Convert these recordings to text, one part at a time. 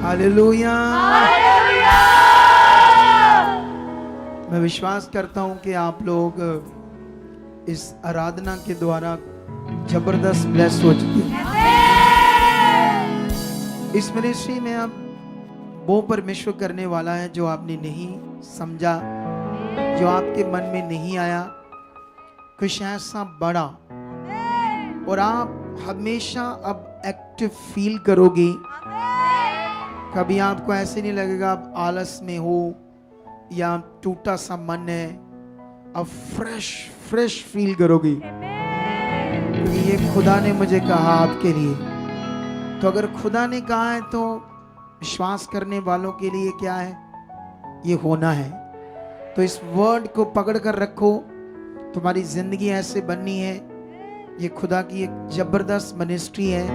Hallelujah. मैं विश्वास करता हूं कि आप लोग इस आराधना के द्वारा जबरदस्त ब्लेस हो चुके हैं। इस मिनिस्ट्री में अब वो परमेश्वर करने वाला है जो आपने नहीं समझा, जो आपके मन में नहीं आया, कुछ ऐसा बड़ा, और आप हमेशा अब एक्टिव फील करोगे। कभी आपको ऐसे नहीं लगेगा आप आलस में हो या टूटा सा मन है, अब फ्रेश फील करोगी, क्योंकि ये खुदा ने मुझे कहा आपके लिए। तो अगर खुदा ने कहा है तो विश्वास करने वालों के लिए क्या है, ये होना है। तो इस वर्ड को पकड़ कर रखो, तुम्हारी जिंदगी ऐसे बननी है। ये खुदा की एक जबरदस्त मिनिस्ट्री है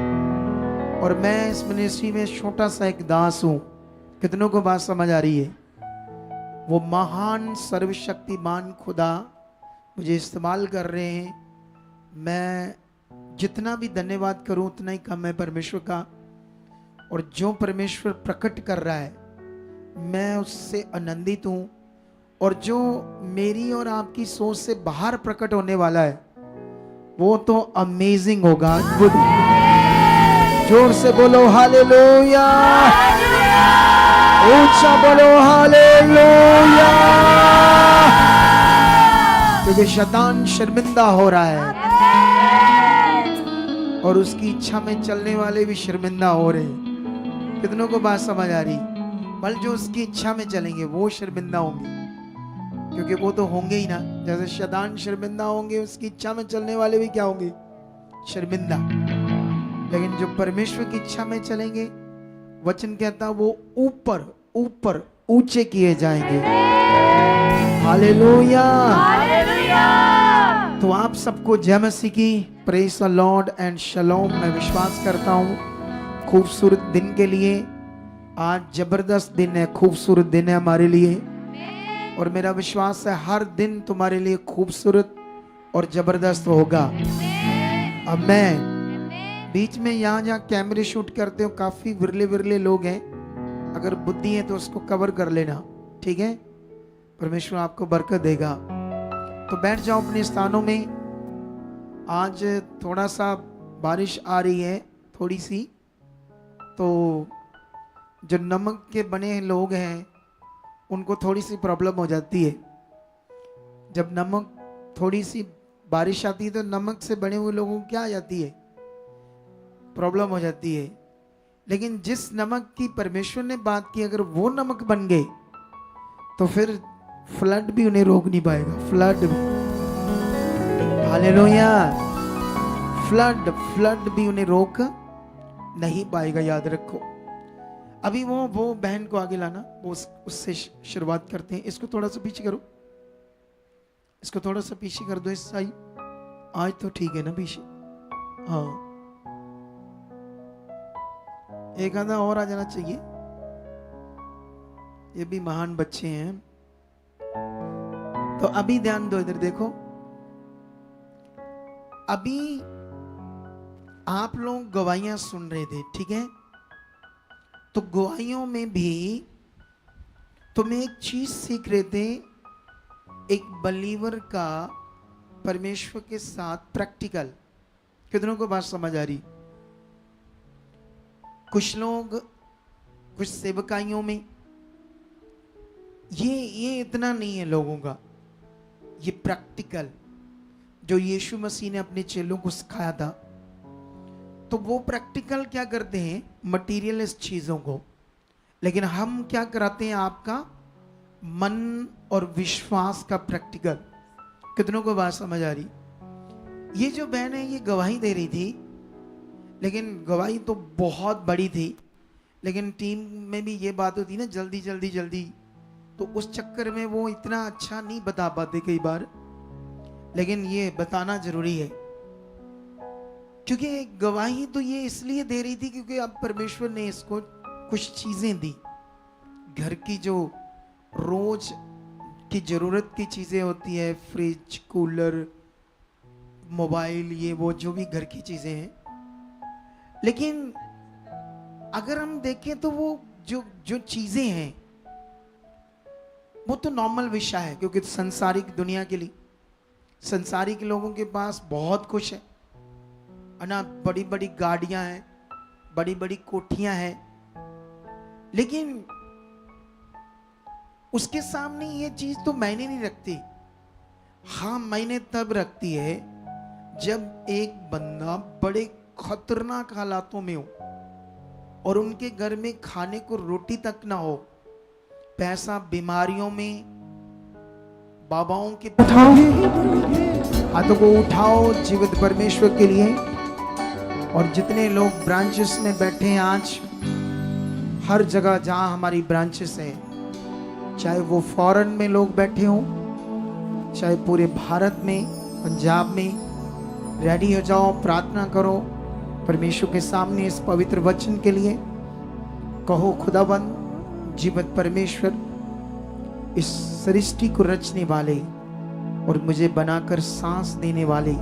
और मैं इस मिनिस्ट्री में छोटा सा एक दास हूं। कितनों को बात समझ आ रही है? वो महान सर्वशक्तिमान खुदा मुझे इस्तेमाल कर रहे हैं। मैं जितना भी धन्यवाद करूं उतना ही कम है परमेश्वर का, और जो परमेश्वर प्रकट कर रहा है मैं उससे आनंदित हूं, और जो मेरी और आपकी सोच से बाहर प्रकट होने वाला है वो तो अमेजिंग होगा, अद्भुत। जोर से बोलो हालेलुया, ऊंचा बोलो हालेलुया, क्योंकि शैतान शर्मिंदा हो रहा है और उसकी इच्छा में चलने वाले भी शर्मिंदा हो रहे हैं। कितनों को बात समझ आ रही? बल जो उसकी इच्छा में चलेंगे वो शर्मिंदा होंगे, क्योंकि वो तो होंगे ही ना। जैसे शैतान शर्मिंदा होंगे, उसकी इच्छा में चलने वाले भी क्या होंगे? शर्मिंदा। लेकिन जो परमेश्वर की इच्छा में चलेंगे, वचन कहता वो ऊपर ऊपर ऊंचे किए जाएंगे। हालेलुया। तो आप सबको जय मसीह की, प्रेज द लॉर्ड एंड शलोम। मैं विश्वास करता हूँ खूबसूरत दिन के लिए। आज जबरदस्त दिन है, खूबसूरत दिन है हमारे लिए, और मेरा विश्वास है हर दिन तुम्हारे लिए खूबसूरत और जबरदस्त होगा। आमीन। बीच में यहाँ जहाँ कैमरे शूट करते हो काफी विरले विरले लोग हैं, अगर बुद्धि है तो उसको कवर कर लेना, ठीक है? परमेश्वर आपको बरकत देगा। तो बैठ जाओ अपने स्थानों में। आज थोड़ा सा बारिश आ रही है, थोड़ी सी, तो जो नमक के बने लोग हैं उनको थोड़ी सी प्रॉब्लम हो जाती है। जब नमक, थोड़ी सी बारिश आती है तो नमक से बने हुए लोगों को क्या आ जाती है? प्रॉब्लम हो जाती है। लेकिन जिस नमक की परमेश्वर ने बात की, अगर वो नमक बन गए तो फिर फ्लड भी उन्हें रोक नहीं पाएगा। फ्लड भी, हालेलुया, फ्लड भी उन्हें रोक नहीं पाएगा, याद रखो। अभी वो बहन को आगे लाना, वो उससे शुरुआत करते हैं। इसको थोड़ा सा पीछे करो, इसको थोड़ा सा पीछे कर दो इस साइड। आज तो ठीक है ना पीछे? हाँ, एक आधा और आ जाना चाहिए। ये भी महान बच्चे हैं। तो अभी ध्यान दो, इधर देखो। अभी आप लोग गवाहियां सुन रहे थे, ठीक है? तो गवाहियों में भी तुम एक चीज सीख रहे थे, एक बलीवर का परमेश्वर के साथ प्रैक्टिकल। कितनों को बात समझ आ रही? कुछ लोग, कुछ सेवकाइयों में ये इतना नहीं है लोगों का, ये प्रैक्टिकल जो यीशु मसीह ने अपने चेलों को सिखाया था। तो वो प्रैक्टिकल क्या करते हैं? मटीरियलिस्ट चीजों को। लेकिन हम क्या कराते हैं? आपका मन और विश्वास का प्रैक्टिकल। कितनों को बात समझ आ रही? ये जो बहन है ये गवाही दे रही थी, लेकिन गवाही तो बहुत बड़ी थी, लेकिन टीम में भी ये बात होती ना, जल्दी जल्दी जल्दी, तो उस चक्कर में वो इतना अच्छा नहीं बता पाते कई बार। लेकिन ये बताना जरूरी है, क्योंकि गवाही तो ये इसलिए दे रही थी क्योंकि अब परमेश्वर ने इसको कुछ चीजें दी। घर की जो रोज की जरूरत की चीजें होती है, फ्रिज, कूलर, मोबाइल, ये वो जो भी घर की चीजें हैं। लेकिन अगर हम देखें तो वो जो जो चीजें हैं वो तो नॉर्मल विषय है, क्योंकि संसारिक दुनिया के लिए, संसारिक लोगों के पास बहुत कुछ है ना, बड़ी बड़ी गाड़ियां हैं, बड़ी बड़ी कोठियां हैं, लेकिन उसके सामने ये चीज तो मायने नहीं रखती। हाँ, मायने तब रखती है जब एक बंदा बड़े खतरनाक हालातों में हो और उनके घर में खाने को रोटी तक ना हो, पैसा बीमारियों में, बाबाओं के उठाओ, हाथों को उठाओ जीवित परमेश्वर के लिए। और जितने लोग ब्रांचेस में बैठे हैं आज, हर जगह जहां हमारी ब्रांचेस है, चाहे वो फॉरेन में लोग बैठे हों, चाहे पूरे भारत में, पंजाब में, रेडी हो जाओ, प्रार्थना करो परमेश्वर के सामने इस पवित्र वचन के लिए। कहो, खुदाबंद जीवित परमेश्वर, इस सृष्टि को रचने वाले और मुझे बनाकर सांस देने वाले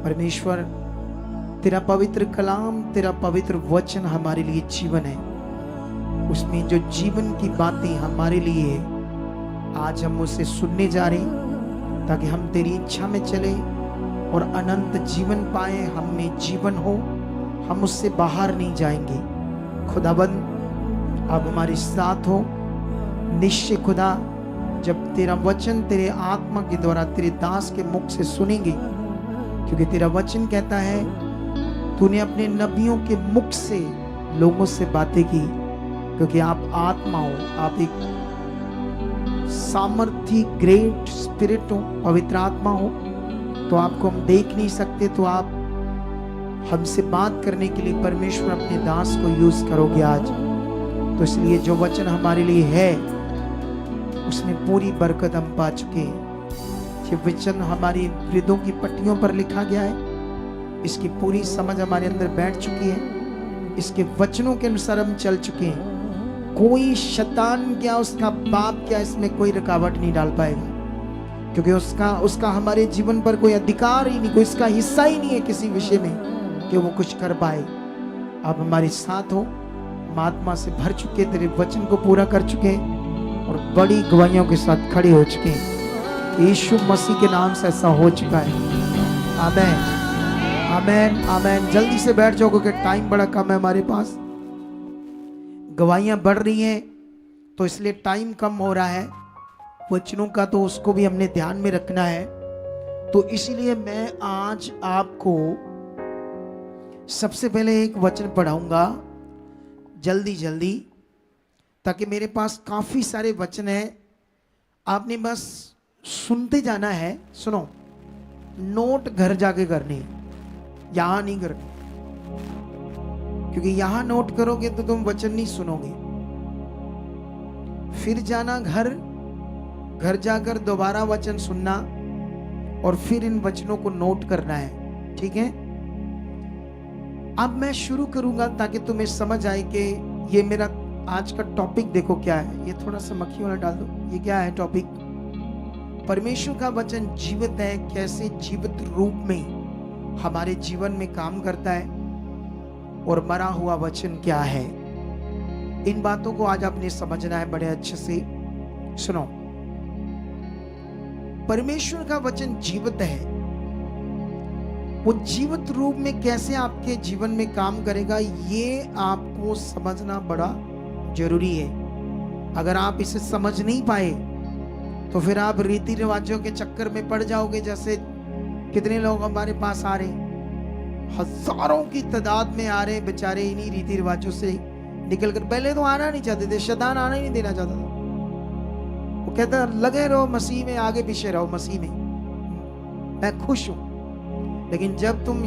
परमेश्वर, तेरा पवित्र कलाम, तेरा पवित्र वचन हमारे लिए जीवन है। उसमें जो जीवन की बातें हमारे लिए है, आज हम उसे सुनने जा रहे हैं, ताकि हम तेरी इच्छा में चले और अनंत जीवन पाए, हम में जीवन हो, हम उससे बाहर नहीं जाएंगे। खुदाबंद आप हमारे साथ हो। निश्चय खुदा, जब तेरा वचन तेरे आत्मा के द्वारा तेरे दास के मुख से सुनेंगे, क्योंकि तेरा वचन कहता है तूने अपने नबियों के मुख से लोगों से बातें की, क्योंकि आप आत्मा हो, आप एक सामर्थी ग्रेट स्पिरिट हो, पवित्र आत्मा हो। तो आपको हम देख नहीं सकते, तो आप हमसे बात करने के लिए परमेश्वर अपने दास को यूज करोगे आज। तो इसलिए जो वचन हमारे लिए है उसमें पूरी बरकत हम पा चुके हैं। ये वचन हमारी हृदयों की पट्टियों पर लिखा गया है, इसकी पूरी समझ हमारे अंदर बैठ चुकी है, इसके वचनों के अनुसार हम चल चुके हैं। कोई शैतान क्या, उसका बाप क्या, इसमें कोई रुकावट नहीं डाल पाएगा, क्योंकि उसका हमारे जीवन पर कोई अधिकार ही नहीं, कोई इसका हिस्सा ही नहीं है किसी विषय में कि वो कुछ कर पाए। आप हमारे साथ हो, हम आत्मा से भर चुके, तेरे वचन को पूरा कर चुके और बड़ी गवाहियों के साथ खड़े हो चुके हैं। यीशु मसीह के नाम से ऐसा हो चुका है। आमेन, आमेन, आमेन। जल्दी से बैठ जाओ, क्योंकि टाइम बड़ा कम है हमारे पास। गवाहियां बढ़ रही हैं, तो इसलिए टाइम कम हो रहा है वचनों का, तो उसको भी हमने ध्यान में रखना है। तो इसीलिए मैं आज आपको सबसे पहले एक वचन पढ़ाऊंगा जल्दी जल्दी, ताकि मेरे पास काफी सारे वचन हैं, आपने बस सुनते जाना है। सुनो, नोट घर जाके करने, यहां नहीं करने, क्योंकि यहां नोट करोगे तो तुम वचन नहीं सुनोगे। फिर जाना घर जाकर दोबारा वचन सुनना और फिर इन वचनों को नोट करना है, ठीक है। अब मैं शुरू करूंगा ताकि तुम्हें समझ आए कि ये मेरा आज का टॉपिक देखो क्या है। ये थोड़ा सा मक्खी वाला डाल दो। ये क्या है टॉपिक? परमेश्वर का वचन जीवित है, कैसे जीवित रूप में हमारे जीवन में काम करता है, और मरा हुआ वचन क्या है। इन बातों को आज आपने समझना है बड़े अच्छे से। सुनो, परमेश्वर का वचन जीवित है, वो जीवित रूप में कैसे आपके जीवन में काम करेगा, ये आपको समझना बड़ा जरूरी है। अगर आप इसे समझ नहीं पाए तो फिर आप रीति रिवाजों के चक्कर में पड़ जाओगे। जैसे कितने लोग हमारे पास आ रहे, हजारों की तादाद में आ रहे, बेचारे इन्हीं रीति रिवाजों से निकलकर। पहले तो आना नहीं चाहते थे, शैतान आना ही नहीं देना चाहता था। वो कहता लगे रहो मसीह में, आगे पीछे रहो मसीह में, मैं खुश हूं। लेकिन जब तुम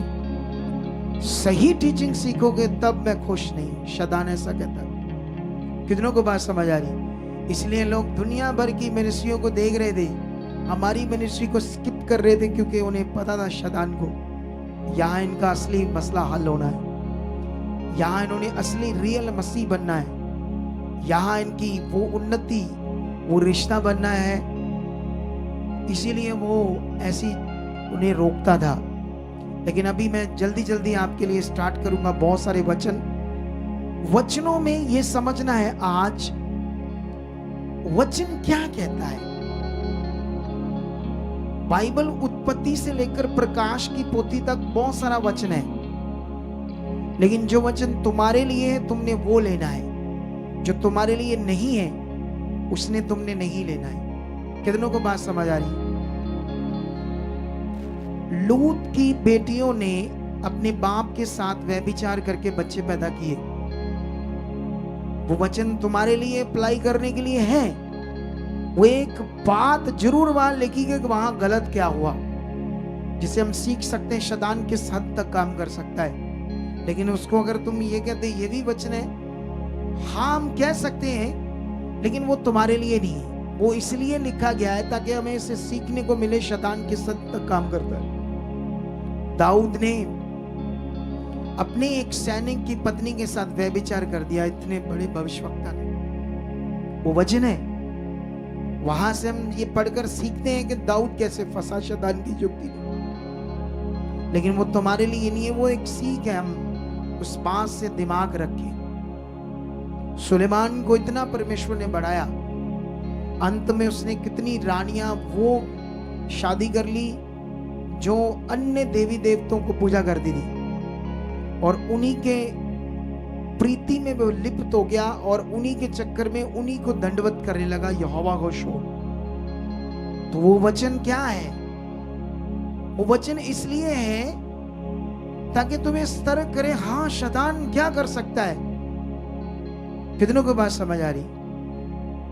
सही टीचिंग सीखोगे तब मैं खुश नहीं। शैतान ऐसा कहता है। कितनों को बात समझ आ रही? इसलिए लोग दुनिया भर की मिनिस्ट्रियों को देख रहे थे, हमारी मिनिस्ट्री को स्किप कर रहे थे, क्योंकि उन्हें पता था शैतान को यहाँ इनका असली मसला हल होना है, यहाँ इन्होंने असली रियल मसीह बनना है, यहाँ इनकी वो उन्नति, वो रिश्ता बनना है। इसीलिए वो ऐसी उन्हें रोकता था। लेकिन अभी मैं जल्दी जल्दी आपके लिए स्टार्ट करूंगा बहुत सारे वचन, वचनों में ये समझना है आज वचन क्या कहता है। बाइबल उत्पत्ति से लेकर प्रकाश की पोथी तक बहुत सारा वचन है, लेकिन जो वचन तुम्हारे लिए है तुमने वो लेना है, जो तुम्हारे लिए नहीं है उसने तुमने नहीं लेना है। कितनों को बात समझ आ रही? लूत की बेटियों ने अपने बाप के साथ व्यभिचार करके बच्चे पैदा किए। वो वचन तुम्हारे लिए अप्लाई करने के लिए है। वो एक बात जरूर वहां लिखी कि वहां गलत क्या हुआ, जिसे हम सीख सकते हैं शैतान किस हद तक काम कर सकता है। लेकिन उसको अगर तुम ये कहते ये भी वचन है, हाँ हम कह सकते हैं, लेकिन वो तुम्हारे लिए नहीं है। वो इसलिए लिखा गया है ताकि हमें इसे सीखने को मिले शैतान किस हद तक काम करता है। दाऊद ने अपने एक सैनिक की पत्नी के साथ व्यभिचार कर दिया, इतने बड़े भविष्यवक्ता ने। वो वचन है। वहां से हम ये पढ़कर सीखते हैं कि दाऊद कैसे फंसा शैतान की युक्ति में। लेकिन वो तुम्हारे लिए नहीं है, वो एक सीख है। हम उस बात से दिमाग रखें। सुलेमान को इतना परमेश्वर ने बढ़ाया, अंत में उसने कितनी रानियां वो शादी कर ली जो अन्य देवी देवताओं को पूजा करती थी, और उन्हीं के प्रीति में वो लिप्त हो गया और उन्हीं के चक्कर में उन्हीं को दंडवत करने लगा, यहोवा को छोड़। तो वो वचन क्या है? वो वचन इसलिए है ताकि तुम्हें सतर्क करे, हाँ शैतान क्या कर सकता है। कितनों को बात समझ आ रही?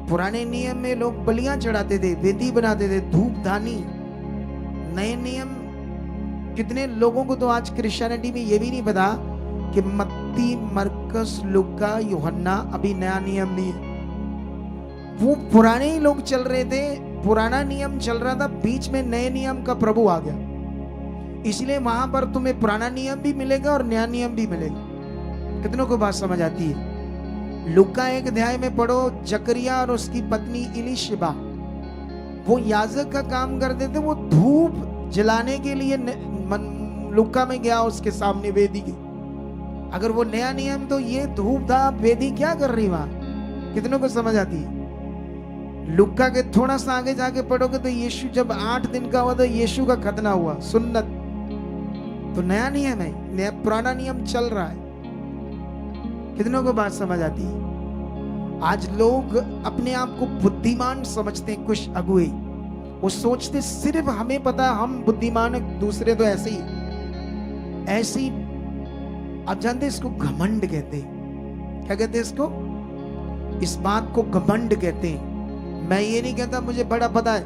पुराने नियम में लोग बलियां चढ़ाते थे, वेदी बनाते थे, धूप दानी। नए नियम कितने लोगों को तो आज क्रिश्चियनिटी में ये भी नहीं पता कि मत्ती, मरकस, लूका, यूहन्ना अभी नया नियम नहीं है। वो पुराने ही लोग चल रहे थे, पुराना नियम चल रहा था, बीच में नए नियम का प्रभु आ गया। इसलिए वहां पर तुम्हें पुराना नियम भी मिलेगा और नया नियम भी मिलेगा। कितनों को बात समझ आती है? लूका 1 अध्याय में पढ़ो, जकरिया और उसकी पत्नी इलिशिबा वो याजक का काम करते थे। वो धूप जलाने के लिए लुक्का में गया उसके सामने वेदी के। अगर वो नया नियम तो ये धूप धाप वेदी क्या कर रही वहां? कितनों को समझ आती है? लुक्का के थोड़ा सा आगे जाके पढ़ोगे तो यीशु जब 8 दिन का हुआ तो यीशु का खतना हुआ, सुन्नत। तो नया नियम है, नया पुराना नियम चल रहा है। कितनों को बात समझ आती है? आज लोग अपने आप को बुद्धिमान समझते हैं। कुछ अगुए वो सोचते सिर्फ हमें पता, हम बुद्धिमान है, दूसरे तो ऐसे ही ऐसी। आप जानते इसको घमंड कहते हैं। क्या कहते हैं इसको? इस बात को घमंड कहते हैं। मैं ये नहीं कहता मुझे बड़ा पता है,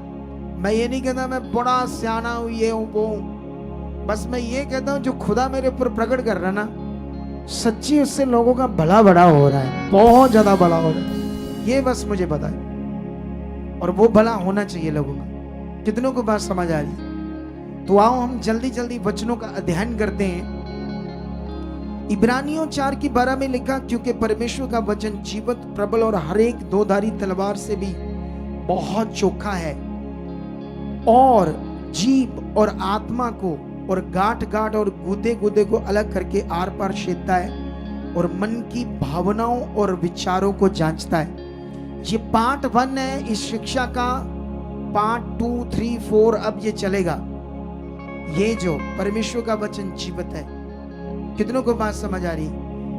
मैं ये नहीं कहता मैं बड़ा सियाना हूं, ये हूं वो हूं। बस मैं ये कहता हूं जो खुदा मेरे ऊपर प्रकट कर रहा ना, सच्ची उससे लोगों का भला बड़ा हो रहा है, बहुत ज्यादा भला हो रहा है, ये बस मुझे पता है। और वो भला होना चाहिए लोगों का। कितनों को बात समझ आ रही? तो आओ हम जल्दी जल्दी वचनों का अध्ययन करते हैं। इब्रानियों 4:12 में लिखा, क्योंकि परमेश्वर का वचन जीवित, प्रबल और हर एक दोधारी तलवार से भी बहुत चोखा है, और जीभ और आत्मा को और गांठ गांठ और गुदे गुदे को अलग करके आर पार छेदता है और मन की भावनाओं और विचारों को जांचता है। ये पार्ट 1 है इस शिक्षा का। पार्ट 2, 3, 4 अब ये चलेगा। ये जो परमेश्वर का वचन जीवित है। कितनों को बात समझ आ रही?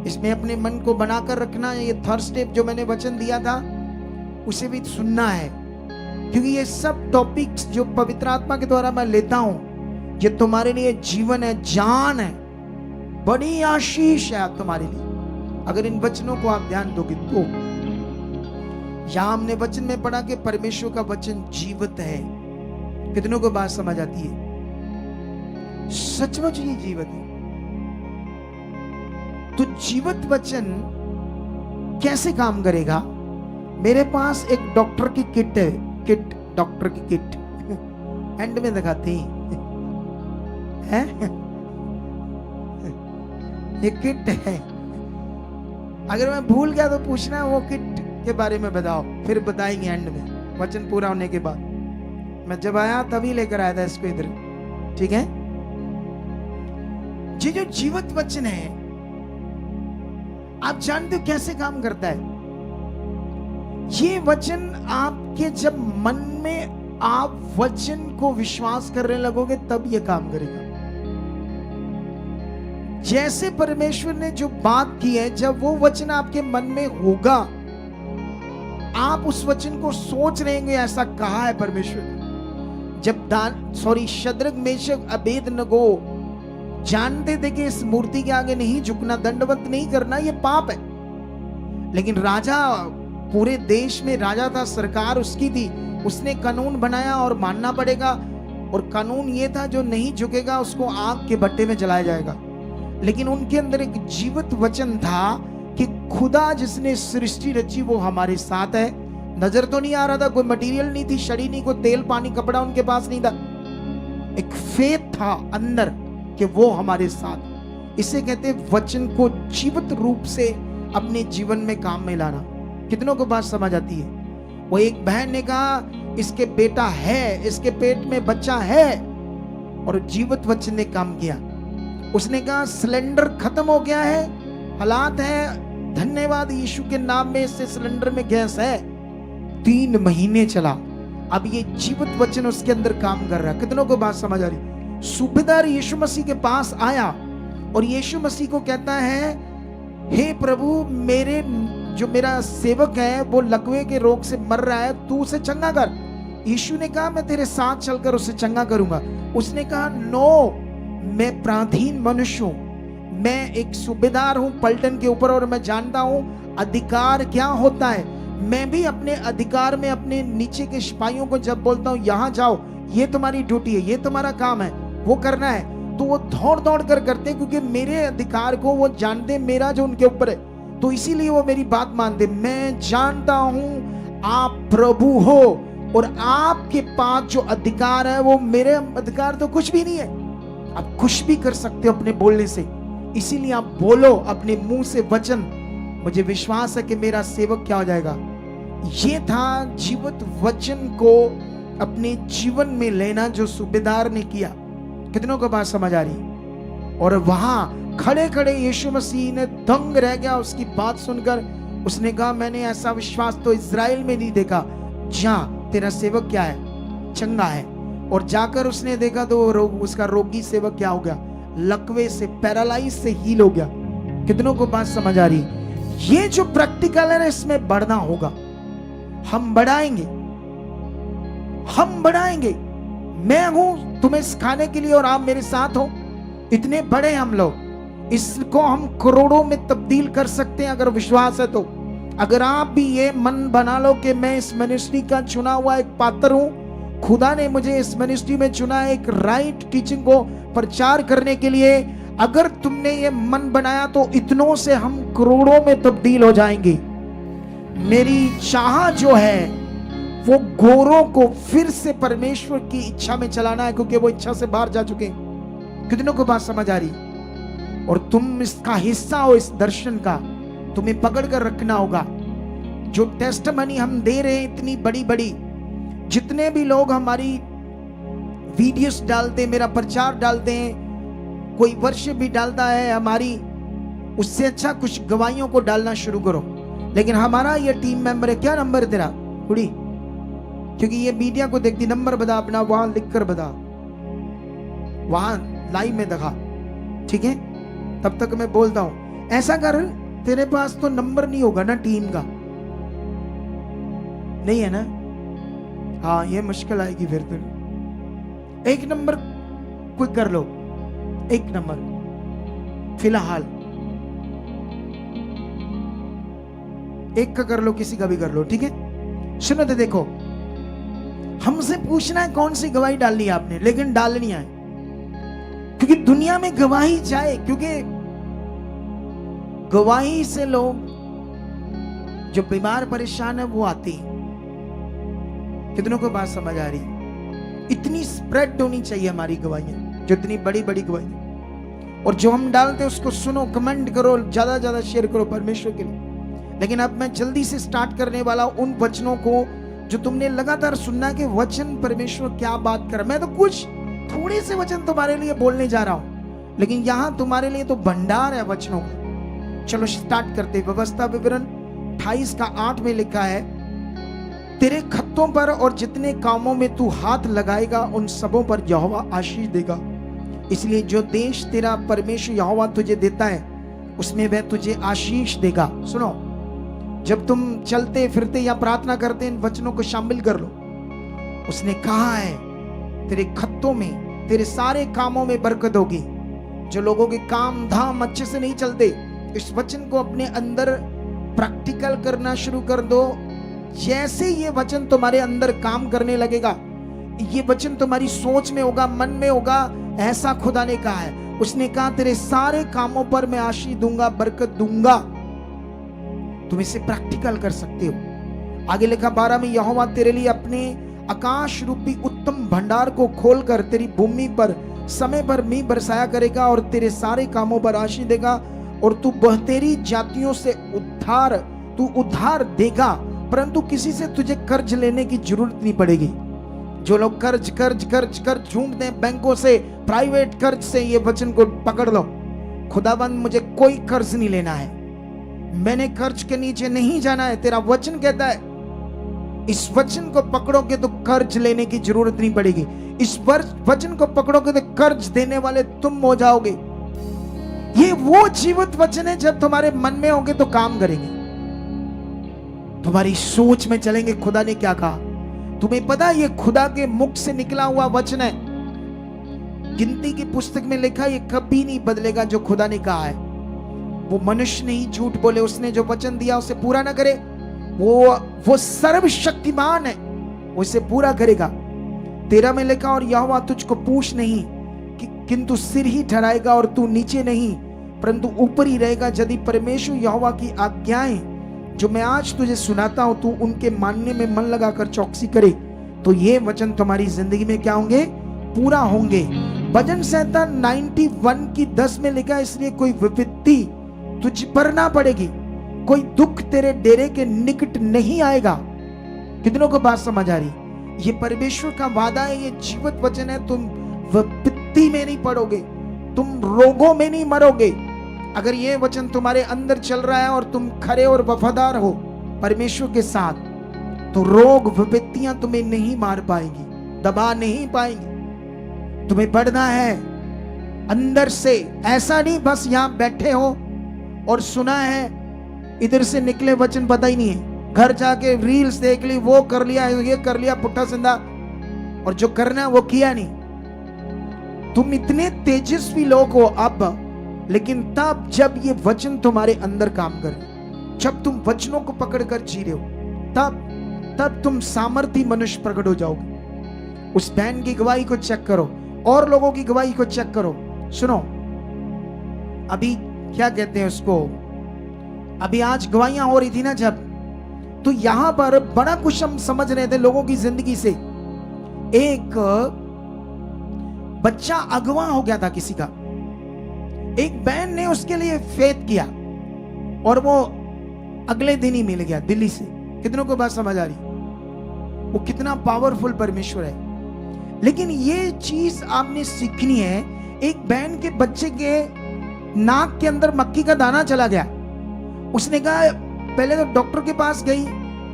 इसमें अपने मन को बनाकर रखना है। ये थर्ड स्टेप जो मैंने वचन दिया था उसे भी सुनना है, क्योंकि ये सब टॉपिक्स जो पवित्र आत्मा के द्वारा मैं लेता हूं, ये तुम्हारे लिए जीवन है, जान है, बड़ी आशीष है तुम्हारे लिए, अगर इन वचनों को आप ध्यान दोगे तो। यहां हमने वचन में पढ़ा कि परमेश्वर का वचन जीवित है। कितनों को बात समझ आती है? सचमुच ये जीवित है। तो जीवित वचन कैसे काम करेगा? मेरे पास एक डॉक्टर की किट है, डॉक्टर की किट एंड में दिखाती है। ये किट है, अगर मैं भूल गया तो पूछना वो किट के बारे में बताओ, फिर बताएंगे एंड में, वचन पूरा होने के बाद। मैं जब आया तभी लेकर आया था इसको इधर, ठीक है? ये जो जीवित वचन है, आप जानते हो कैसे काम करता है? ये वचन आपके जब मन में आप वचन को विश्वास करने लगोगे तब ये काम करेगा। जैसे परमेश्वर ने जो बात की है, जब वो वचन आपके मन में होगा, आप उस वचन को सोच रहे हैं ऐसा कहा है परमेश्वर ने। जब शद्रक मेशक अबेदनगो जानते थे कि इस मूर्ति के आगे नहीं झुकना, दंडवत नहीं करना, ये पाप है, लेकिन राजा, पूरे देश में राजा था, सरकार उसकी थी, उसने कानून बनाया और मानना पड़ेगा। और कानून ये था जो नहीं झुकेगा उसको आग के भट्टे में जलाया जाएगा। लेकिन उनके अंदर एक जीवित वचन था कि खुदा जिसने सृष्टि रची वो हमारे साथ है। नजर तो नहीं आ रहा था, कोई मटेरियल नहीं थी, छड़ी नहीं, कोई तेल पानी कपड़ा उनके पास नहीं था, एक फेथ था अंदर कि वो हमारे साथ। इसे कहते वचन को जीवित रूप से अपने जीवन में काम में लाना। कितनों को बात समझ आती है? वो एक बहन ने कहा इसके बेटा है, इसके पेट में बच्चा है, और जीवित वचन ने काम किया। उसने कहा सिलेंडर खत्म हो गया है, हालात है, धन्यवाद यीशु के नाम में इससे सिलेंडर में गैस है। 3 महीने चला, अब ये जीवित वचन उसके अंदर काम कर रहा है। कितनों को बात समझ आ रही? सूबेदार यीशु मसीह के पास आया और यीशु मसीह को कहता है, हे प्रभु, मेरा सेवक है वो लकवे के रोग से मर रहा है, तू उसे चंगा कर। यीशु ने कहा मैं तेरे साथ चलकर उसे चंगा करूंगा। उसने कहा नो, मैं प्राधीन मनुष्य हूं, मैं एक सूबेदार हूं पलटन के ऊपर, और मैं जानता हूं अधिकार क्या होता है। मैं भी अपने अधिकार में अपने नीचे के सिपाहियों को जब बोलता हूं यहां जाओ, ये तुम्हारी ड्यूटी है, ये तुम्हारा काम है, वो करना है, तो वो दौड़ दौड़ कर करते, क्योंकि मेरे अधिकार को वो जानते, मेरा जो उनके ऊपर है, तो इसीलिए वो मेरी बात मानते। मैं जानता हूं आप प्रभु हो और आपके पास जो अधिकार है वो मेरे अधिकार तो कुछ भी नहीं है। आप कुछ भी कर सकते हो अपने बोलने से, इसीलिए आप बोलो अपने मुंह से वचन। मुझे विश्वास है कि मेरा सेवक क्या हो जाएगा। ये था जीवित वचन को अपने जीवन में लेना जो सूबेदार ने किया। कितनों को बात समझ आ रही? और वहां खड़े खड़े यीशु मसीह ने दंग रह गया उसकी बात सुनकर। उसने कहा मैंने ऐसा विश्वास तो इज़राइल में नहीं देखा। जा, तेरा सेवक क्या है? चंगा है। और जाकर उसने देखा तो उसका रोगी सेवक क्या हो गया? लकवे से, पैरालाइज से हील हो गया। कितनों को बात समझ आ रही? ये जो प्रैक्टिकल है इसमें बढ़ना होगा। हम बढ़ाएंगे, हम बढ़ाएंगे। मैं हूं तुम्हें सिखाने के लिए और आप मेरे साथ हो। इतने बड़े हम लोग, इसको हम करोड़ों में तब्दील कर सकते हैं अगर विश्वास है तो। अगर आप भी ये मन बना लो कि मैं इस मिनिस्ट्री का चुना हुआ एक पात्र हूं, खुदा ने मुझे इस मिनिस्ट्री में चुना है एक राइट टीचिंग को प्रचार करने के लिए, अगर तुमने ये मन बनाया तो इतनों से हम करोड़ों में तब्दील हो जाएंगे। मेरी चाह जो है वो गोरों को फिर से परमेश्वर की इच्छा में चलाना है, क्योंकि वो इच्छा से बाहर जा चुके हैं। कितनों को बात समझ आ रही? और तुम इसका हिस्सा हो, इस दर्शन का तुम्हें पकड़ कर रखना होगा। जो टेस्टमनी हम दे रहे हैं इतनी बड़ी बड़ी, जितने भी लोग हमारी वीडियोस डालते, मेरा प्रचार डालते हैं, कोई वर्शिप भी डालता है हमारी, उससे अच्छा कुछ गवाहियों को डालना शुरू करो। लेकिन हमारा ये टीम मेंबर है, क्या नंबर है तेरा कुड़ी? क्योंकि ये मीडिया को देखती, नंबर बता अपना, वहां लिखकर बता, वहां लाइव में दिखा, ठीक है? तब तक मैं बोलता हूं ऐसा कर, तेरे पास तो नंबर नहीं होगा ना टीम का, नहीं है ना? हाँ, ये मुश्किल आएगी फिर। तो एक नंबर कोई कर लो, एक नंबर फिलहाल एक का कर लो, किसी का भी कर लो, ठीक है? सुनो तो देखो, हमसे पूछना है कौन सी गवाही डालनी है आपने, लेकिन डालनी है, क्योंकि दुनिया में गवाही जाए, क्योंकि गवाही से लोग जो बीमार परेशान है वो आते हैं। कितनों को बात समझ आ रही? इतनी स्प्रेड होनी चाहिए हमारी गवाहियां, जो इतनी बड़ी बड़ी गवाहियां, और जो हम डालते हैं उसको सुनो, कमेंट करो, ज्यादा ज्यादा शेयर करो परमेश्वर के लिए। लेकिन अब मैं जल्दी से स्टार्ट करने वाला हूं उन वचनों को जो तुमने लगातार सुनना कि वचन परमेश्वर क्या बात कर। मैं तो कुछ थोड़े से वचन तुम्हारे लिए बोलने जा रहा हूं, लेकिन यहां तुम्हारे लिए तो भंडार है वचनों का। चलो स्टार्ट करते। व्यवस्था विवरण 28 का 8 में लिखा है, तेरे खत्तों पर और जितने कामों में तू हाथ लगाएगा उन सबों पर यहोवा आशीष देगा। इसलिए जो देश तेरा परमेश्वर यहोवा तुझे देता है उसमें वह तुझे आशीष देगा। सुनो, जब तुम चलते फिरते या प्रार्थना करते इन वचनों को शामिल कर लो। उसने कहा है तेरे खत्तों में, तेरे सारे कामों में बरकत होगी। जो लोगों के काम धाम अच्छे से नहीं चलते, इस वचन को अपने अंदर प्रैक्टिकल करना शुरू कर दो। जैसे ये वचन तुम्हारे अंदर काम करने लगेगा, ये वचन तुम्हारी सोच में होगा, मन में होगा, ऐसा खुदा ने कहा है। उसने कहा तेरे सारे कामों पर मैं आशीष दूंगा, बरकत दूंगा। तुम इसे प्रैक्टिकल कर सकते हो। आगे लिखा 12 में, यहोवा तेरे लिए अपने आकाश रूपी उत्तम भंडार को खोलकर तेरी भूमि पर समय पर मींह बरसाया करेगा और तेरे सारे कामों पर आशीष देगा। और तू बहतेरी जातियों से उद्धार देगा, परंतु किसी से तुझे कर्ज लेने की जरूरत नहीं पड़ेगी। जो लोग कर्ज झूमते हैं बैंकों से, प्राइवेट कर्ज से, ये वचन को पकड़ लो। खुदाबंद मुझे कोई कर्ज नहीं लेना है, मैंने कर्ज के नीचे नहीं जाना है। तेरा वचन कहता है इस वचन को पकड़ोगे तो कर्ज लेने की जरूरत नहीं पड़ेगी। इस वचन को पकड़ोगे तो कर्ज देने वाले तुम हो जाओगे। ये वो जीवित वचन है, जब तुम्हारे मन में होंगे तो काम करेंगे, तुम्हारी सोच में चलेंगे। खुदा ने क्या कहा तुम्हें पता है? ये खुदा के मुख से निकला हुआ वचन है। गिनती की पुस्तक में लिखा, ये कभी नहीं बदलेगा जो खुदा ने कहा है। वो मनुष्य नहीं झूठ बोले, उसने जो वचन दिया उसे पूरा ना करे। वो सर्वशक्तिमान है, वो इसे पूरा करेगा। 13 में लिखा, और यहोवा तुझको पूछ नहीं किंतु सिर ही ठहराएगा, और तू नीचे नहीं परंतु ऊपर ही रहेगा। यदि परमेश्वर यहोवा की आज्ञाएं जो मैं आज तुझे सुनाता हूं तू उनके मानने में मन लगाकर चौकसी करे, तो ये वचन तुम्हारी जिंदगी में क्या होंगे? पूरा होंगे। भजन संहिता 91 की 10 में लिखा, इसलिए कोई विपत्ति तुझ पर ना पड़ेगी, कोई दुख तेरे डेरे के निकट नहीं आएगा। कितनों को बात समझ आ रही? ये परमेश्वर का वादा है, ये जीवित वचन है। तुम विपत्ति में नहीं पड़ोगे, तुम रोगों में नहीं मरोगे। अगर ये वचन तुम्हारे अंदर चल रहा है और तुम खरे और वफादार हो परमेश्वर के साथ, तो रोग विपत्तियां तुम्हें नहीं मार पाएंगी, दबा नहीं पाएंगी। तुम्हें बढ़ना है अंदर से। ऐसा नहीं बस यहां बैठे हो और सुना है, इधर से निकले वचन पता ही नहीं है, घर जाके रील्स देख ली, वो कर लिया, ये कर लिया, पुट्ठा सिंधा, और जो करना है वो किया नहीं। तुम इतने तेजस्वी लोग हो अब, लेकिन तब जब ये वचन तुम्हारे अंदर काम करे, जब तुम वचनों को पकड़कर जी रहे हो, तब तुम सामर्थी मनुष्य प्रकट हो जाओगे। उस बहन की गवाही को चेक करो, और लोगों की गवाही को चेक करो। सुनो, अभी क्या कहते हैं उसको, अभी आज गवाहियां हो रही थी ना जब, तो यहां पर बड़ा कुछ हम समझ रहे थे लोगों की जिंदगी से। एक बच्चा अगवा हो गया था किसी का, एक बहन ने उसके लिए फेथ किया और वो अगले दिन ही मिल गया दिल्ली से। कितनों को बात समझ आ रही? वो कितना पावरफुल परमेश्वर है। लेकिन ये चीज आपने सीखनी है। एक बहन के बच्चे के नाक के अंदर मक्खी का दाना चला गया। उसने कहा, पहले तो डॉक्टर के पास गई,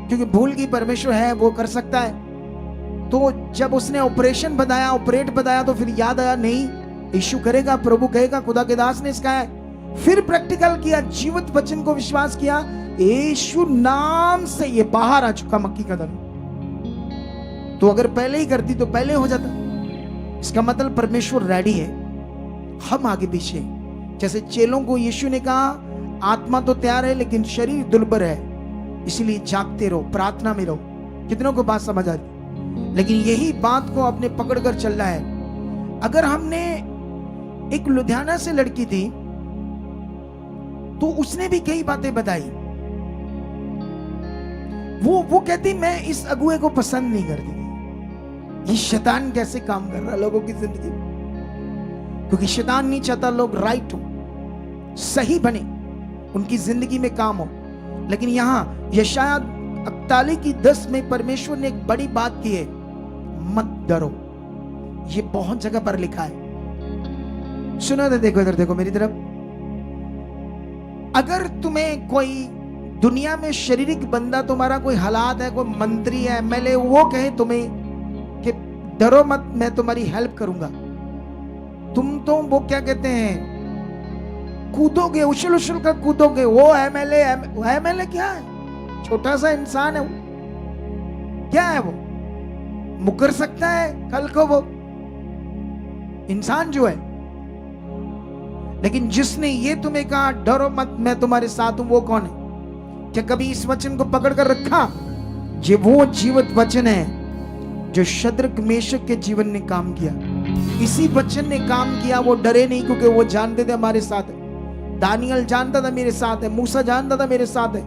क्योंकि भूल गई, परमेश्वर है वो कर सकता है। तो जब उसने ऑपरेट बताया तो फिर याद आया, नहीं यीशु करेगा, प्रभु कहेगा, खुदा के दास ने इसका है। फिर प्रैक्टिकल किया, जीवित वचन को विश्वास किया, यीशु नाम से ये बाहर आ चुका मक्खी का दाना। तो अगर पहले ही करती तो पहले हो जाता। इसका मतलब परमेश्वर रेडी है, हम आगे पीछे। जैसे चेलों को यीशु ने कहा, आत्मा तो तैयार है लेकिन शरीर दुर्बल है, इसलिए जागते रहो, प्रार्थना में रहो। कितनों को बात समझ आ रही? लेकिन यही बात को अपने पकड़ कर चलना है। अगर हमने, एक लुधियाना से लड़की थी, तो उसने भी कई बातें बताई। वो कहती, मैं इस अगुए को पसंद नहीं करती। ये शैतान कैसे काम कर रहा है लोगों की जिंदगी में, क्योंकि शैतान नहीं चाहता लोग राइट हो, सही बने, उनकी जिंदगी में काम हो। लेकिन यहां यशाया 41:10 में परमेश्वर ने एक बड़ी बात की है, मत डरो। ये बहुत जगह पर लिखा है। सुनो तो, देखो इधर देखो मेरी तरफ। अगर तुम्हें कोई दुनिया में शारीरिक बंदा, तुम्हारा कोई हालात है, कोई मंत्री है, एमएलए, वो कहे तुम्हें कि डरो मत, मैं तुम्हारी हेल्प करूंगा, तुम तो वो क्या कहते हैं, कूदोगे, उछल उछल कर कूदोगे। वो एमएलए क्या है? छोटा सा इंसान है वो। क्या है वो? मुकर सकता है कल को वो इंसान जो है। लेकिन जिसने ये तुम्हें कहा डरो मत, मैं तुम्हारे साथ हूं, वो कौन है? क्या कभी इस वचन को पकड़ कर रखा? ये वो जीवित वचन है जो शद्रक मेशक के जीवन ने काम किया। इसी वचन ने काम किया। वो डरे नहीं, क्योंकि वो जानते थे हमारे साथ है। दानियल जानता था मेरे साथ है, मूसा जानता था मेरे साथ है।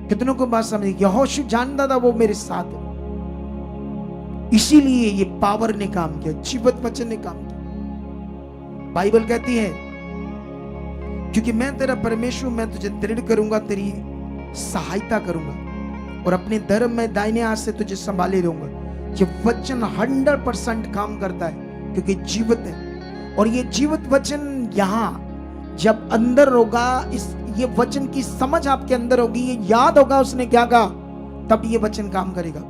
कितनों को बात समझ? यहोशू जानता था वो मेरे साथ है। इसीलिए ये पावर ने काम किया, जीवित वचन ने काम किया। बाइबल कहती है, क्योंकि मैं तेरा परमेश्वर, मैं तुझे दृढ़ करूंगा, तेरी सहायता करूंगा और अपने धर्म में दाहिने हाथ से तुझे संभाले रहूंगा। ये वचन 100% काम करता है क्योंकि जीवित है। और ये जीवित वचन यहां जब अंदर होगा, ये वचन की समझ आपके अंदर होगी, ये याद होगा उसने क्या कहा, तब ये वचन काम करेगा।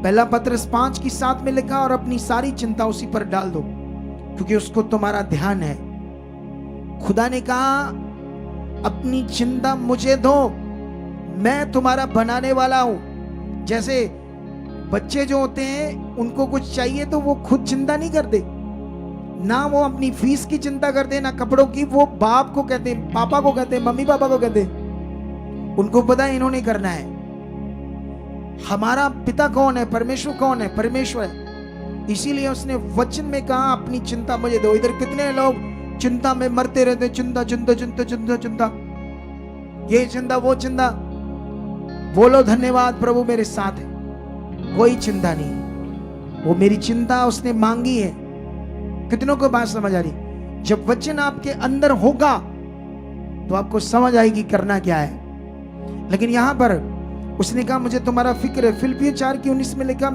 पहला पत्रस 5:7 में लिखा, और अपनी सारी चिंता उसी पर डाल दो क्योंकि उसको तुम्हारा ध्यान है। खुदा ने कहा अपनी चिंता मुझे दो, मैं तुम्हारा बनाने वाला हूं। जैसे बच्चे जो होते हैं उनको कुछ चाहिए तो वो खुद चिंता नहीं करते, ना वो अपनी फीस की चिंता करते, ना कपड़ों की। वो बाप को कहते, पापा को कहते, मम्मी पापा को कहते, उनको पता है इन्होंने करना है। हमारा पिता कौन है? परमेश्वर कौन है? परमेश्वर है। इसीलिए उसने वचन में कहा अपनी चिंता मुझे दो। इधर कितने लोग चिंता में मरते रहते, चिंता चिंता चिंता चिंता चिंता, ये चिंता वो चिंता। बोलो धन्यवाद प्रभु मेरे साथ है, कोई चिंता नहीं। वो मेरी चिंता उसने मांगी है। कितनों को बात समझ आ रही? जब वचन आपके अंदर होगा तो आपको समझ आएगी करना क्या है। लेकिन यहां पर उसने कहा मुझे तुम्हारा फिक्र है। फिलिप्पियों 4:19 में लिखा,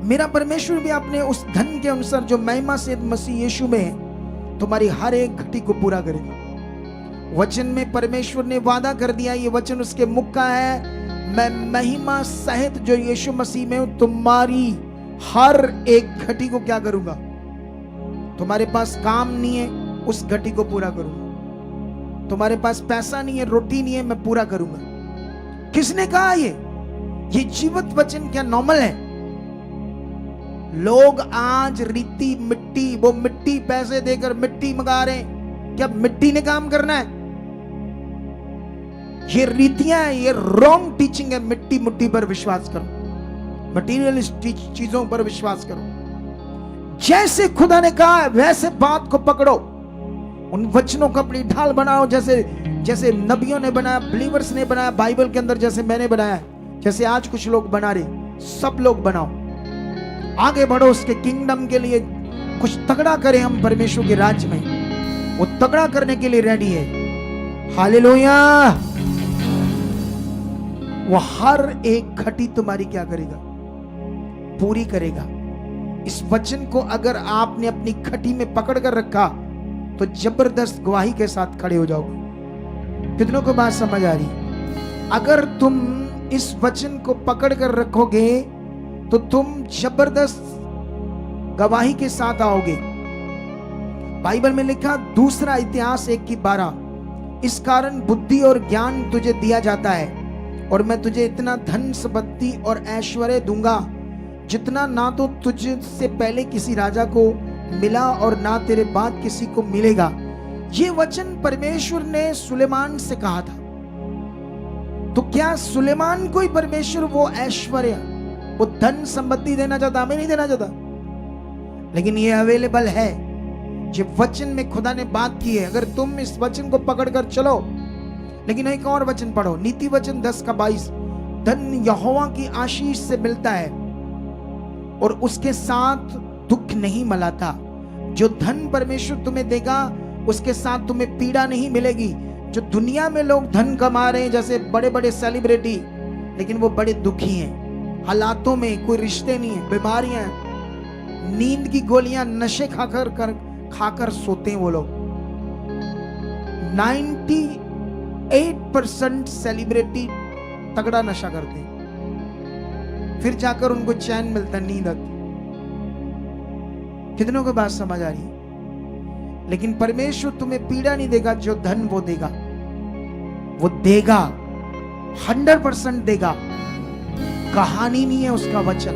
मेरा परमेश्वर भी अपने उस धन के अनुसार जो महिमा से मसीह यीशु में है तुम्हारी हर एक घटी को पूरा करेगा। वचन में परमेश्वर ने वादा कर दिया, ये वचन उसके मुख का है, मैं महिमा सहित जो यीशु मसीह में हूं तुम्हारी हर एक घटी को क्या करूंगा। तुम्हारे पास काम नहीं है, उस घटी को पूरा करूंगा। तुम्हारे पास पैसा नहीं है, रोटी नहीं है, मैं पूरा करूंगा। किसने कहा ये जीवित वचन क्या नॉर्मल है? लोग आज रीति मिट्टी, वो मिट्टी पैसे देकर मिट्टी मंगा रहे हैं। क्या मिट्टी ने काम करना है? ये रीतियां है, ये रॉन्ग टीचिंग है। मिट्टी मुट्टी पर विश्वास करो, मटीरियलिस्टिक चीजों पर विश्वास करो। जैसे खुदा ने कहा है वैसे बात को पकड़ो, उन वचनों को अपनी ढाल बनाओ। जैसे नबियों ने बनाया, बिलीवर्स ने बनाया बाइबल के अंदर, जैसे मैंने बनाया, जैसे आज कुछ लोग बना रहे, सब लोग बनाओ। आगे बढ़ो उसके किंगडम के लिए, कुछ तगड़ा करें हम परमेश्वर के राज्य में। वो तगड़ा करने के लिए रेडी है। हालेलुया। वो हर एक घटी तुम्हारी क्या करेगा? पूरी करेगा। इस वचन को अगर आपने अपनी घटी में पकड़ कर रखा तो जबरदस्त गवाही के साथ खड़े हो जाओगे। कितनों को बात समझ आ रही? अगर तुम इस वचन को पकड़ कर रखोगे तो तुम जबरदस्त गवाही के साथ आओगे। बाइबल में लिखा, दूसरा इतिहास 1:12, इस कारण बुद्धि और ज्ञान तुझे दिया जाता है और मैं तुझे इतना धन संपत्ति और ऐश्वर्य दूंगा जितना ना तो तुझसे पहले किसी राजा को मिला और ना तेरे बाद किसी को मिलेगा। ये वचन परमेश्वर ने सुलेमान से कहा था। तो क्या सुलेमान को ही परमेश्वर वो ऐश्वर्य, वो धन संपत्ति देना चाहता? हमें नहीं देना चाहता, लेकिन ये अवेलेबल है। ये वचन में खुदा ने बात की है, अगर तुम इस वचन को पकड़कर चलो। लेकिन एक और वचन पढ़ो, नीति वचन 10:22, धन यहोवा की आशीष से मिलता है और उसके साथ दुख नहीं मिलाता। जो धन परमेश्वर तुम्हें देगा उसके साथ तुम्हें पीड़ा नहीं मिलेगी। जो दुनिया में लोग धन कमा रहे हैं, जैसे बड़े बड़े सेलिब्रिटी, लेकिन वो बड़े दुखी हैं, हालातों में कोई रिश्ते नहीं है, बीमारियां, नींद की गोलियां, नशे खाकर सोते हैं वो लोग। 98% सेलिब्रिटी तगड़ा नशा करते हैं, फिर जाकर उनको चैन मिलता, नींद आती। कितनों को बात समझ आ रही है? लेकिन परमेश्वर तुम्हें पीड़ा नहीं देगा, जो धन वो देगा, वो देगा, 100% देगा। कहानी नहीं है उसका वचन।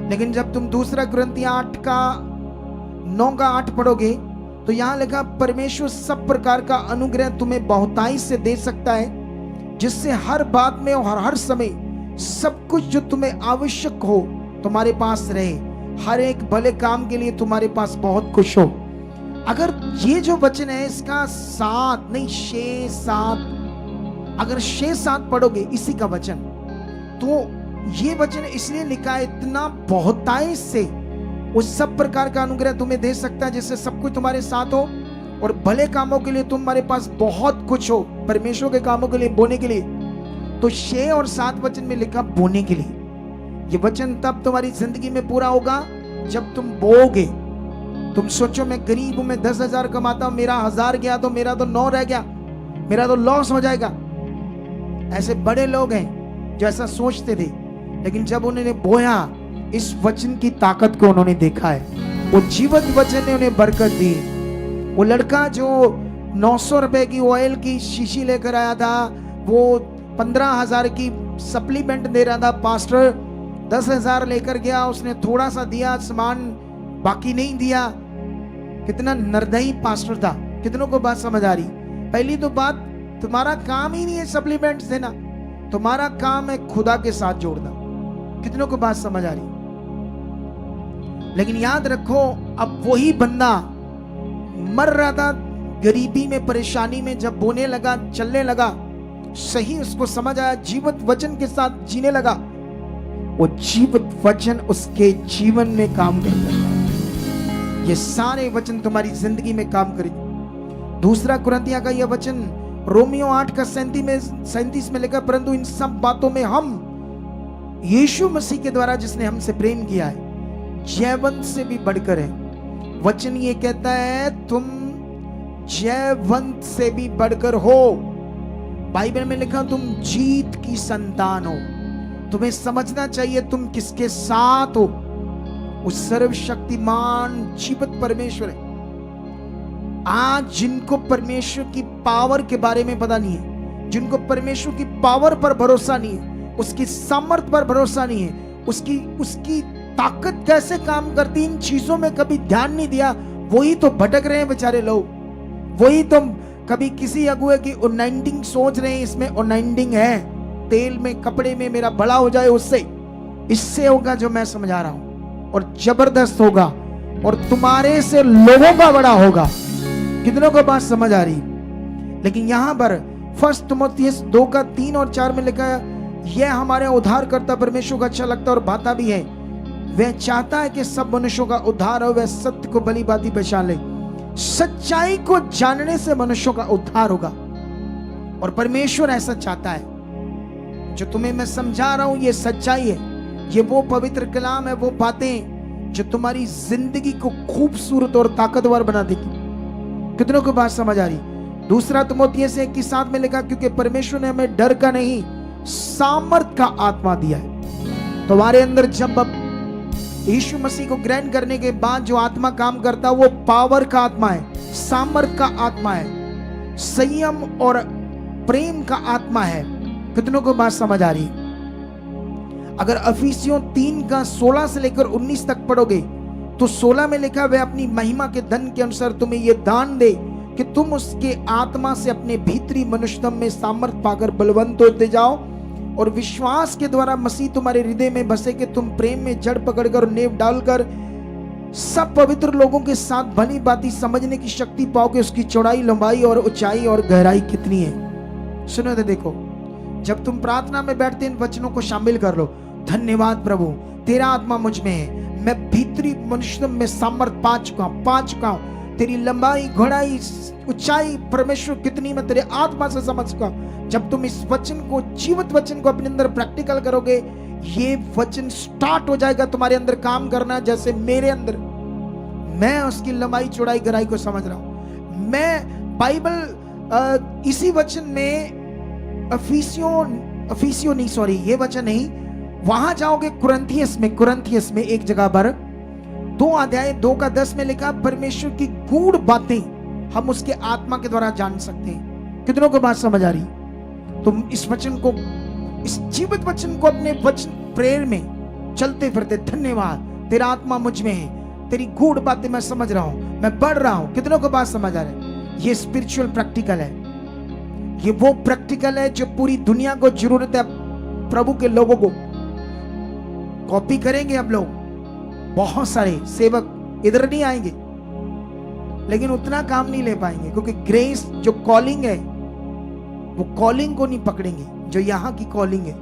लेकिन जब तुम दूसरा कुरिन्थियों 9:8 पढ़ोगे तो यहां लिखा, परमेश्वर सब प्रकार का अनुग्रह तुम्हें बहुताई से दे सकता है, जिससे हर बात में और हर समय सब कुछ जो तुम्हें आवश्यक हो तुम्हारे पास रहे, हर एक भले काम के लिए तुम्हारे पास बहुत कुछ हो। अगर ये जो वचन है इसका 7 नहीं 6-7, अगर 6-7 पढ़ोगे इसी का वचन, तो ये वचन इसलिए लिखा है, इतना बहुताई से उस सब प्रकार का अनुग्रह तुम्हें दे सकता है जिससे सब कुछ तुम्हारे साथ हो और भले कामों के लिए तुम्हारे पास बहुत कुछ हो, परमेश्वर के कामों के लिए, बोने के लिए। तो 6 और 7 वचन में लिखा बोने के लिए। ये वचन तब तुम्हारी जिंदगी में पूरा होगा जब तुम बोओगे। तुम सोचो, मैं गरीब हूं, मैं 10,000 कमाता हूं, मेरा 1000 गया तो मेरा तो 9 रह गया, मेरा तो लॉस हो जाएगा। ऐसे बड़े लोग हैं जो ऐसा सोचते थे, लेकिन जब उन्होंने बोया, इस वचन की ताकत को उन्होंने देखा है, वो जीवित वचन ने उन्हें बरकत दी। वो लड़का जो 900 रुपए की ऑयल की शीशी लेकर आया था, वो 15,000 की सप्लीमेंट दे रहा था, पास्टर 10,000 लेकर गया, उसने थोड़ा सा दिया सामान, बाकी नहीं दिया। कितना निर्दयी पास्टर था। कितनों को बात समझ आ रही? पहली तो बात, तुम्हारा काम ही नहीं है सप्लीमेंट्स देना, तुम्हारा काम है खुदा के साथ जोड़ना। कितनों को बात समझ आ रही? लेकिन याद रखो, अब वही बंदा मर रहा था गरीबी में, परेशानी में, जब बोने लगा, चलने लगा, सही उसको समझ आया, जीवित वचन के साथ जीने लगा, वो जीवित वचन उसके जीवन में काम करता है। ये सारे वचन तुम्हारी जिंदगी में काम करेंगे। दूसरा कुरिन्थियों का यह वचन रोमियो 8:37 में लिखा, परंतु इन सब बातों में हम यीशु मसीह के द्वारा जिसने हमसे प्रेम किया है, जयवंत से भी बढ़कर है। वचन ये कहता है तुम जयवंत से भी बढ़कर हो। बाइबल में लिखा तुम जीत की संतान हो। तुम्हें समझना चाहिए तुम किसके साथ हो। उस सर्वशक्तिमान जीवित परमेश्वर है। आज जिनको परमेश्वर की पावर के बारे में पता नहीं है, जिनको परमेश्वर की पावर पर भरोसा नहीं है, उसकी सामर्थ पर भरोसा नहीं है, उसकी ताकत कैसे काम करती, इन चीजों में कभी ध्यान नहीं दिया, वही तो भटक रहे हैं बेचारे लोग। वही तो कभी किसी अगुए की अनॉइंटिंग सोच रहे हैं, इसमें अनॉइंटिंग है, तेल में, कपड़े में मेरा भला हो जाए, उससे इससे होगा जो मैं समझा रहा हूं, और जबरदस्त होगा, और तुम्हारे से लोगों का बड़ा होगा। कितनों को बात समझ आ रही? लेकिन यहां पर 1 तीमुथियुस 2:3 और 4 में लिखा है, यह हमारे उद्धारकर्ता परमेश्वर को अच्छा लगता और भाता भी है। वह चाहता है कि सब मनुष्यों का उद्धार हो, वह सत्य को भली भांति पहचान ले। सच्चाई को जानने से मनुष्यों का उद्धार होगा, और परमेश्वर ऐसा चाहता है। जो तुम्हें मैं समझा रहा हूं ये सच्चाई है, ये वो पवित्र कलाम है, वो बातें जो तुम्हारी जिंदगी को खूबसूरत और ताकतवर बना देगी। कितनों को बात समझ आ रही? दूसरा तीमुथियुस 1:7 में लिखा, क्योंकि परमेश्वर ने हमें डर का नहीं सामर्थ का आत्मा दिया है। तुम्हारे अंदर जब यीशु मसीह को ग्रहण करने के बाद जो आत्मा काम करता है, वो पावर का आत्मा है, सामर्थ का आत्मा है, संयम और प्रेम का आत्मा है। कितनों को बात समझ आ रही? अगर इफिसियों 3:16 से लेकर 19 तक पढ़ोगे तो 16 में लिखा, वह अपनी महिमा के धन के अनुसार तुम्हें यह दान दे कि तुम उसके आत्मा से अपने भीतरी मनुष्यत्व में सामर्थ पाकर बलवंत होते जाओ, और विश्वास के द्वारा मसीह तुम्हारे हृदय में बसे कि तुम प्रेम में जड़ पकड़कर और नेव डालकर सब पवित्र लोगों के साथ भली भांति समझने की शक्ति पाओगे, उसकी चौड़ाई, लंबाई और ऊंचाई और गहराई कितनी है। सुनो तो देखो, जब तुम प्रार्थना में बैठते इन वचनों को शामिल कर लो। धन्यवाद प्रभु, तेरा आत्मा मुझ में है, मैं भीतरी मनुष्य में सामर्थ पा चुका हूं, तेरी लंबाई, घोड़ाई, ऊंचाई परमेश्वर कितनी मैं तेरे आत्मा से समझ चुका हूं। जब तुम इस वचन को, जीवित वचन को अपने अंदर प्रैक्टिकल करोगे, ये वचन स्टार्ट हो जाएगा तुम्हारे अंदर काम करना, जैसे मेरे अंदर। मैं उसकी लंबाई, चौड़ाई, गहराई को समझ रहा हूं। मैं बाइबल इसी वचन में अफिसियो नहीं, सॉरी ये वचन नहीं, वहां जाओगे कुरिन्थियस में एक जगह पर 2 अध्याय 2:10 में लिखा, परमेश्वर की गूढ़ बातें हम उसके आत्मा के द्वारा जान सकते हैं। कितनों को बात समझ आ रही? तुम इस वचन को, इस जीवित वचन को अपने वचन प्रेयर में चलते फिरते, धन्यवाद तेरा आत्मा मुझ में है, तेरी गूढ़ बातें मैं समझ रहा हूं, मैं बढ़ रहा हूं। कितनों को बात समझ आ रहा है? ये स्पिरिचुअल प्रैक्टिकल है। ये वो प्रैक्टिकल है जो पूरी दुनिया को जरूरत है। प्रभु के लोगों को कॉपी करेंगे अब लोग, बहुत सारे सेवक इधर नहीं आएंगे, लेकिन उतना काम नहीं ले पाएंगे, क्योंकि ग्रेस जो कॉलिंग है वो कॉलिंग को नहीं पकड़ेंगे जो यहां की कॉलिंग है।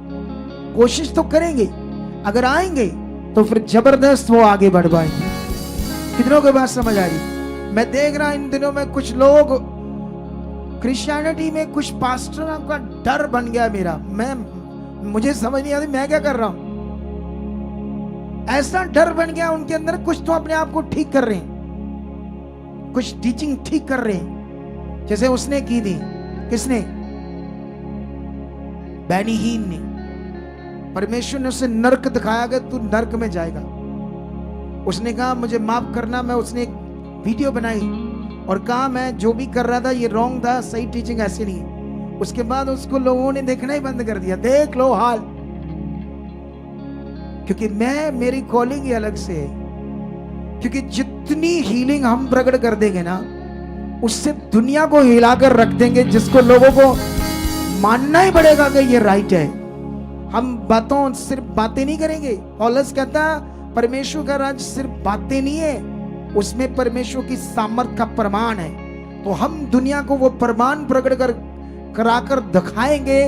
कोशिश तो करेंगे, अगर आएंगे तो फिर जबरदस्त वो आगे बढ़ पाएंगे। कितनों को बात समझ आ रही? मैं देख रहा इन दिनों में कुछ लोग क्रिश्चियनिटी में, कुछ पास्टरों का डर बन गया मेरा। मुझे समझ नहीं आती मैं क्या कर रहा हूं। ऐसा डर बन गया उनके अंदर, कुछ तो अपने आप को ठीक कर रहे हैं, कुछ टीचिंग ठीक कर रहे हैं, जैसे उसने की थी। किसने? बैनी हीन ने। परमेश्वर ने उसे नरक दिखाया कि तू नरक में जाएगा। उसने कहा मुझे माफ करना, मैं उसने एक वीडियो बनाई और कहा मैं जो भी कर रहा था ये रॉन्ग था, सही टीचिंग ऐसे नहीं है। उसके बाद उसको लोगों ने देखना ही बंद कर दिया। देख लो हाल, क्योंकि मेरी कॉलिंग ही अलग से है। क्योंकि जितनी हीलिंग हम प्रकट कर देंगे ना, उससे दुनिया को हिलाकर रख देंगे, जिसको लोगों को मानना ही पड़ेगा कि ये राइट है। हम सिर्फ बातें नहीं करेंगे। पौलुस कहता परमेश्वर का राज सिर्फ बातें नहीं है, उसमें परमेश्वर की सामर्थ का प्रमाण है। तो हम दुनिया को वो प्रमाण प्रकट कराकर दिखाएंगे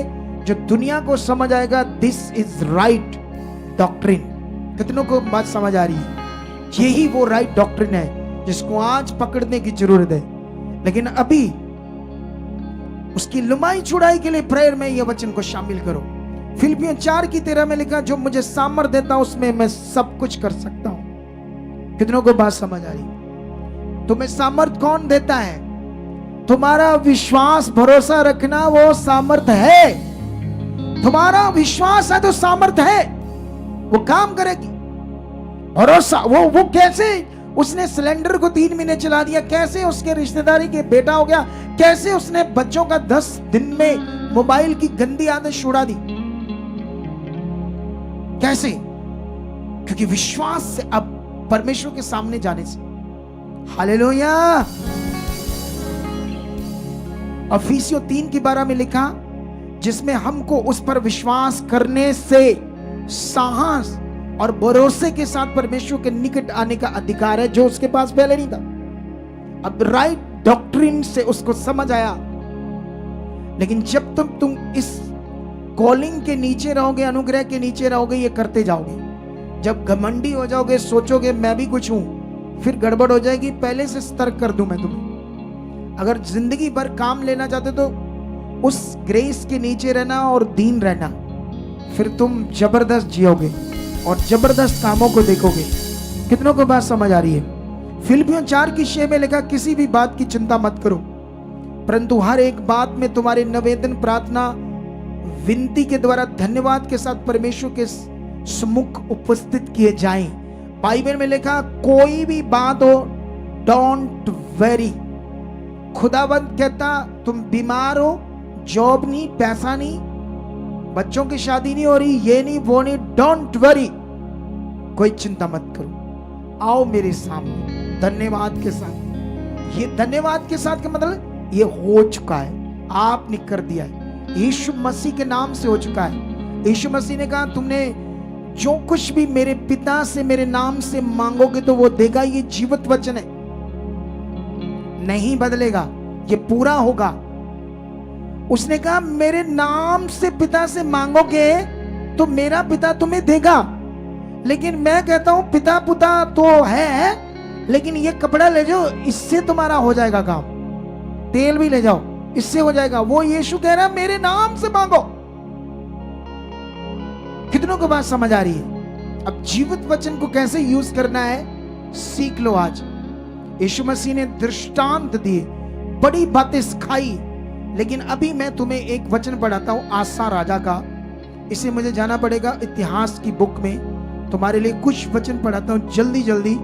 जो दुनिया को समझ आएगा दिस इज राइट डॉक्ट्रिन। कितनों को बात समझ आ रही है? यही वो राइट डॉक्ट्रिन है जिसको आज पकड़ने की जरूरत है। लेकिन अभी उसकी लंबाई चौड़ाई के लिए प्रेयर में यह वचन को शामिल करो। फिलिपियों 4:13 में लिखा, जो मुझे सामर्थ देता उसमें मैं सब कुछ कर सकता हूं। कितनों को बात समझ आ रही? तुम्हें सामर्थ कौन देता है? तुम्हारा विश्वास, भरोसा रखना, वो सामर्थ है। तुम्हारा विश्वास है तो सामर्थ है, वो काम करेगी। भरोसा वो कैसे? उसने सिलेंडर को 3 महीने चला दिया, कैसे उसके रिश्तेदारी के बेटा हो गया, कैसे उसने बच्चों का 10 दिन में मोबाइल की गंदी आदत छुड़ा दी, कैसे? क्योंकि विश्वास से, अब परमेश्वर के सामने जाने से। हालेलुया। अफिसियों 3:12 में लिखा, जिसमें हमको उस पर विश्वास करने से साहस और भरोसे के साथ परमेश्वर के निकट आने का अधिकार है, जो उसके पास पहले नहीं था। अब राइट डॉक्ट्रिन से उसको समझ आया। लेकिन जब तुम इस कॉलिंग के नीचे रहोगे, अनुग्रह के नीचे रहोगे, ये करते जाओगे, जब घमंडी हो जाओगे, सोचोगे मैं भी कुछ हूं, फिर गड़बड़ हो जाएगी। पहले से सतर्क कर दूं मैं तुम्हें। अगर जिंदगी भर काम लेना चाहते तो उस ग्रेस के नीचे रहना और दीन रहना, फिर तुम जबरदस्त जियोगे और जबरदस्त कामों को देखोगे। कितनों को बात समझ आ रही है? फिलिपियों 4:6 में लिखा, किसी भी बात की चिंता मत करो, परंतु हर एक बात में तुम्हारे निवेदन, प्रार्थना, विनती के द्वारा धन्यवाद के साथ परमेश्वर के सम्मुख उपस्थित किए जाएं। बाइबल में लिखा, कोई भी बात हो, डोंट वेरी। खुदावंद कहता, तुम बीमार हो, जॉब नहीं, पैसा नहीं, बच्चों की शादी नहीं हो रही, ये नहीं वो नहीं, डोंट वरी, कोई चिंता मत करो, आओ मेरे सामने धन्यवाद के साथ। ये धन्यवाद के साथ का मतलब ये हो चुका है, आपने कर दिया है, यीशु मसीह के नाम से हो चुका है। यीशु मसीह ने कहा, तुमने जो कुछ भी मेरे पिता से मेरे नाम से मांगोगे तो वो देगा। ये जीवित वचन है, नहीं बदलेगा, ये पूरा होगा। उसने कहा, मेरे नाम से पिता से मांगोगे तो मेरा पिता तुम्हें देगा। लेकिन मैं कहता हूं, पिता पुता तो है, लेकिन ये कपड़ा ले जाओ, इससे तुम्हारा हो जाएगा काम। तेल भी ले जाओ, इससे हो जाएगा। वो यीशु कह रहा है, मेरे नाम से मांगो। कितनों को बात समझ आ रही है? अब जीवित वचन को कैसे यूज करना है सीख लो आज। यीशु मसीह ने दृष्टांत दिए, बड़ी बातें सिखाई, लेकिन अभी मैं तुम्हें एक वचन पढ़ाता हूं आसा राजा का। इसे मुझे जाना पड़ेगा इतिहास की बुक में। तुम्हारे लिए कुछ वचन पढ़ाता हूं जल्दी जल्दी,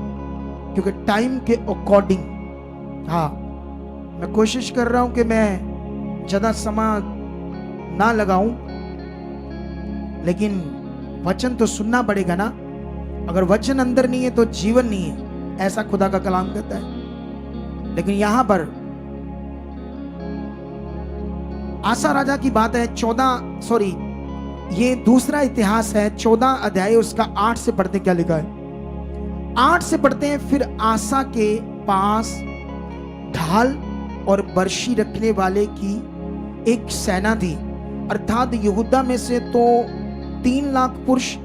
क्योंकि टाइम के अकॉर्डिंग। हाँ, मैं कोशिश कर रहा हूं कि मैं ज्यादा समय ना लगाऊं, लेकिन वचन तो सुनना पड़ेगा ना। अगर वचन अंदर नहीं है तो जीवन नहीं है, ऐसा खुदा का कलाम कहता है। लेकिन यहां पर आसा राजा की बात है। ये दूसरा इतिहास है, 14 अध्याय, उसका 8 से पढ़ते क्या लिखा है। 8 से पढ़ते हैं, फिर आसा के पास ढाल और बर्शी रखने वाले की एक सेना थी, अर्थात यहूदा में से तो 3 लाख पुरुष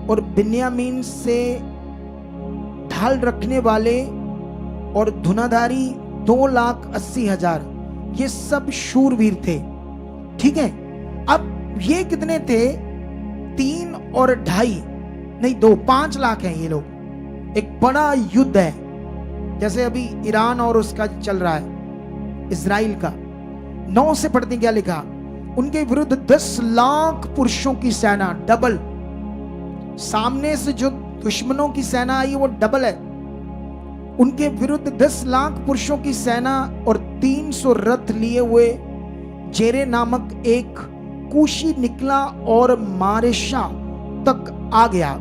और बिन्यामीन से ढाल रखने वाले और धुनाधारी 2,80,000। ये सब शूरवीर थे। ठीक है, अब ये कितने थे? 3 और 2.5 नहीं 2, 5 लाख हैं ये लोग। एक बड़ा युद्ध है, जैसे अभी ईरान और उसका चल रहा है, इजराइल का। 9 से पढ़ते क्या लिखा। उनके विरुद्ध 10 लाख पुरुषों की सेना, डबल। सामने से जो दुश्मनों की सेना आई वो डबल है। उनके विरुद्ध 10 लाख पुरुषों की सेना और 300 रथ लिए हुए जेरे नामक एक कूशी निकला और मारेशा तक आ गया।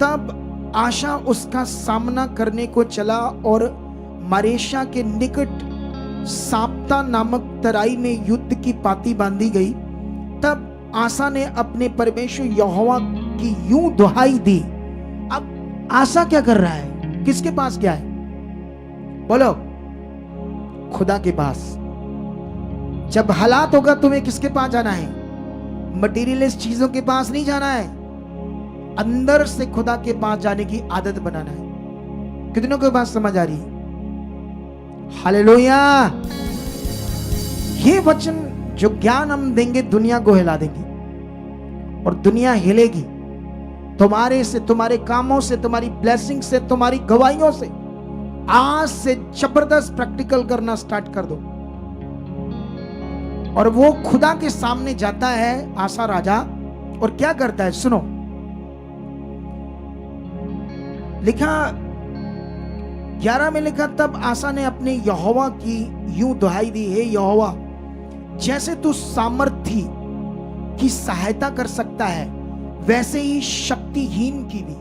तब आशा उसका सामना करने को चला और मारेशा के निकट साप्ता नामक तराई में युद्ध की पाती बांधी गई। तब आशा ने अपने परमेश्वर यहोवा की यूं दुहाई दी। अब आशा क्या कर रहा है? किसके पास गया है? बोलो, खुदा के पास। जब हालात होगा तुम्हें किसके पास जाना है? मटीरियलिस्ट चीजों के पास नहीं जाना है, अंदर से खुदा के पास जाने की आदत बनाना है। कितनों के पास समझ आ रही है? हालेलुया। ये वचन जो ज्ञान हम देंगे दुनिया को हिला देंगे, और दुनिया हिलेगी तुम्हारे से, तुम्हारे कामों से, तुम्हारी ब्लेसिंग से, तुम्हारी गवाहियों से। आज से जबरदस्त प्रैक्टिकल करना स्टार्ट कर दो। और वो खुदा के सामने जाता है आसा राजा, और क्या करता है सुनो। लिखा 11 में लिखा, तब आसा ने अपने यहोवा की यूं दुहाई दी, हे यहोवा, जैसे तू सामर्थी की सहायता कर सकता है वैसे ही शक्तिहीन की भी।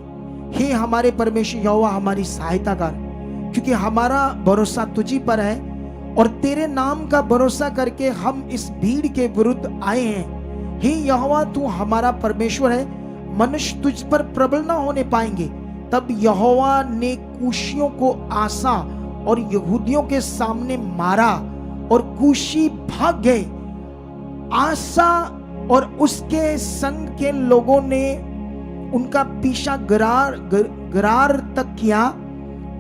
हे हमारे परमेश्वर यहोवा, हमारी सहायता कर, क्योंकि हमारा भरोसा तुझी पर है और तेरे नाम का भरोसा करके हम इस भीड़ के विरुद्ध आए हैं। हे यहोवा, तू हमारा परमेश्वर है, मनुष्य तुझ पर प्रबल न होने पाएंगे। तब यहोवा ने कूशियों को आसा और यहूदियों के सामने मारा और कूशी भाग गए। आसा और उसके संग के लोगों ने उनका पीछा गरार तक किया,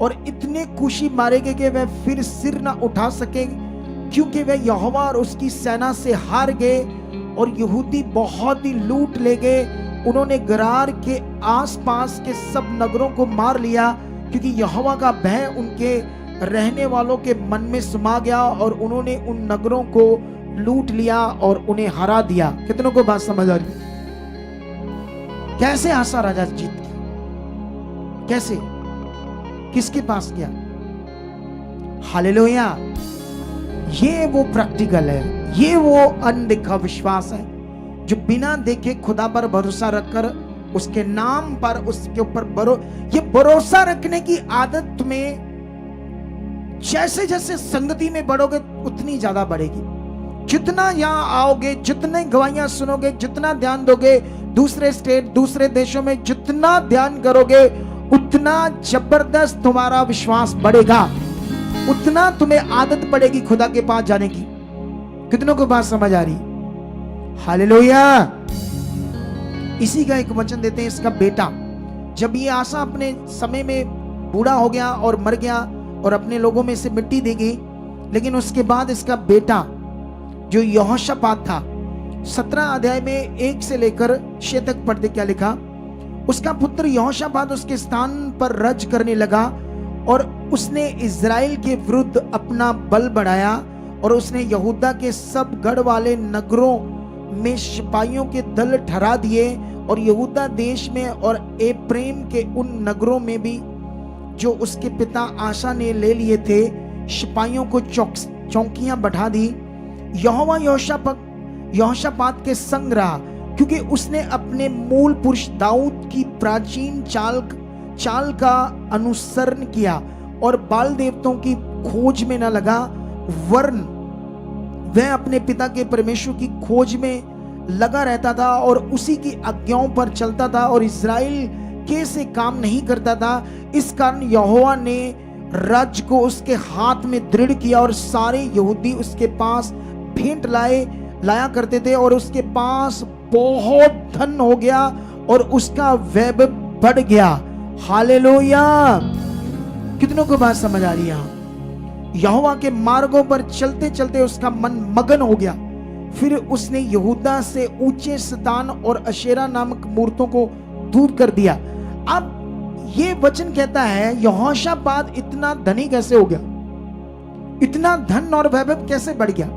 और इतने कूशी मारे गए कि वे फिर सिर ना उठा सके, क्योंकि वे यहोवा और उसकी सेना से हार गए और यहूदी बहुत ही लूट ले गए। उन्होंने गरार के आसपास के सब नगरों को मार लिया, क्योंकि यहोवा का भय उनके रहने वालों के मन में समा गया और उन्होंने उन नगरों को लूट लिया और उन्हें हरा दिया। कितनों को बात समझ आ रही? कैसे आसा राजा जीत गया? कैसे? किसके पास गया? हालेलुया। ये वो प्रैक्टिकल है, ये वो अनदेखा विश्वास है जो बिना देखे खुदा पर भरोसा रखकर उसके नाम पर, उसके ऊपर ये भरोसा रखने की आदत तुम्हें जैसे जैसे संगति में बढ़ोगे उतनी ज्यादा बढ़ेगी। जितना यहां आओगे, जितने गवाहियां सुनोगे, जितना ध्यान दोगे, दूसरे स्टेट, दूसरे देशों में जितना ध्यान करोगे, उतना जबरदस्त तुम्हारा विश्वास बढ़ेगा, उतना तुम्हें आदत पड़ेगी खुदा के पास जाने की। कितनों को बात समझ आ रही? हालेलुया। इसी का एक वचन देते हैं। इसका बेटा, जब ये आसा अपने समय में बूढ़ा हो गया और मर गया और अपने लोगों में से मिट्टी दी गई, लेकिन उसके बाद इसका बेटा जो यहोशापात था, 17 अध्याय में 1 से लेकर 6 तक पढ़ते क्या लिखा। उसका पुत्र यहोशापात उसके स्थान पर रज करने लगा और उसने इज़राइल के विरुद्ध अपना बल बढ़ाया और उसने यहूदा के सब गढ़ वाले नगरों में सिपाहियों के दल ठहरा दिए और यहूदा देश में और एप्रेम के उन नगरों में भी जो उसके पिता आशा ने ले लिए थे सिपाहियों को चौकियां बढ़ा दी। यहोवा यहोशापात के संग रहा, क्योंकि उसने अपने मूल पुरुष दाऊद की प्राचीन चाल का अनुसरण किया और बाल देवताओं की खोज में न लगा, वरन वह अपने पिता के परमेश्वर की खोज में लगा रहता था और उसी की आज्ञाओं पर चलता था और इस्राएल के से काम नहीं करता था। इस कारण यहोवा ने राज्य को उसके हाथ में दृढ़ किया और सारे यहूदी उसके पास भेंट लाया करते थे और उसके पास बहुत धन हो गया और उसका वैभव बढ़ गया। हालेलुया। कितनों को बात समझ आ रही है? यहोवा के मार्गों पर चलते चलते उसका मन मगन हो गया। फिर उसने यहूदा से ऊंचे स्थान और अशेरा नामक मूर्तों को दूर कर दिया। अब ये वचन कहता है यहोशापात इतना धनी कैसे हो गया, इतना धन और वैभव कैसे बढ़ गया?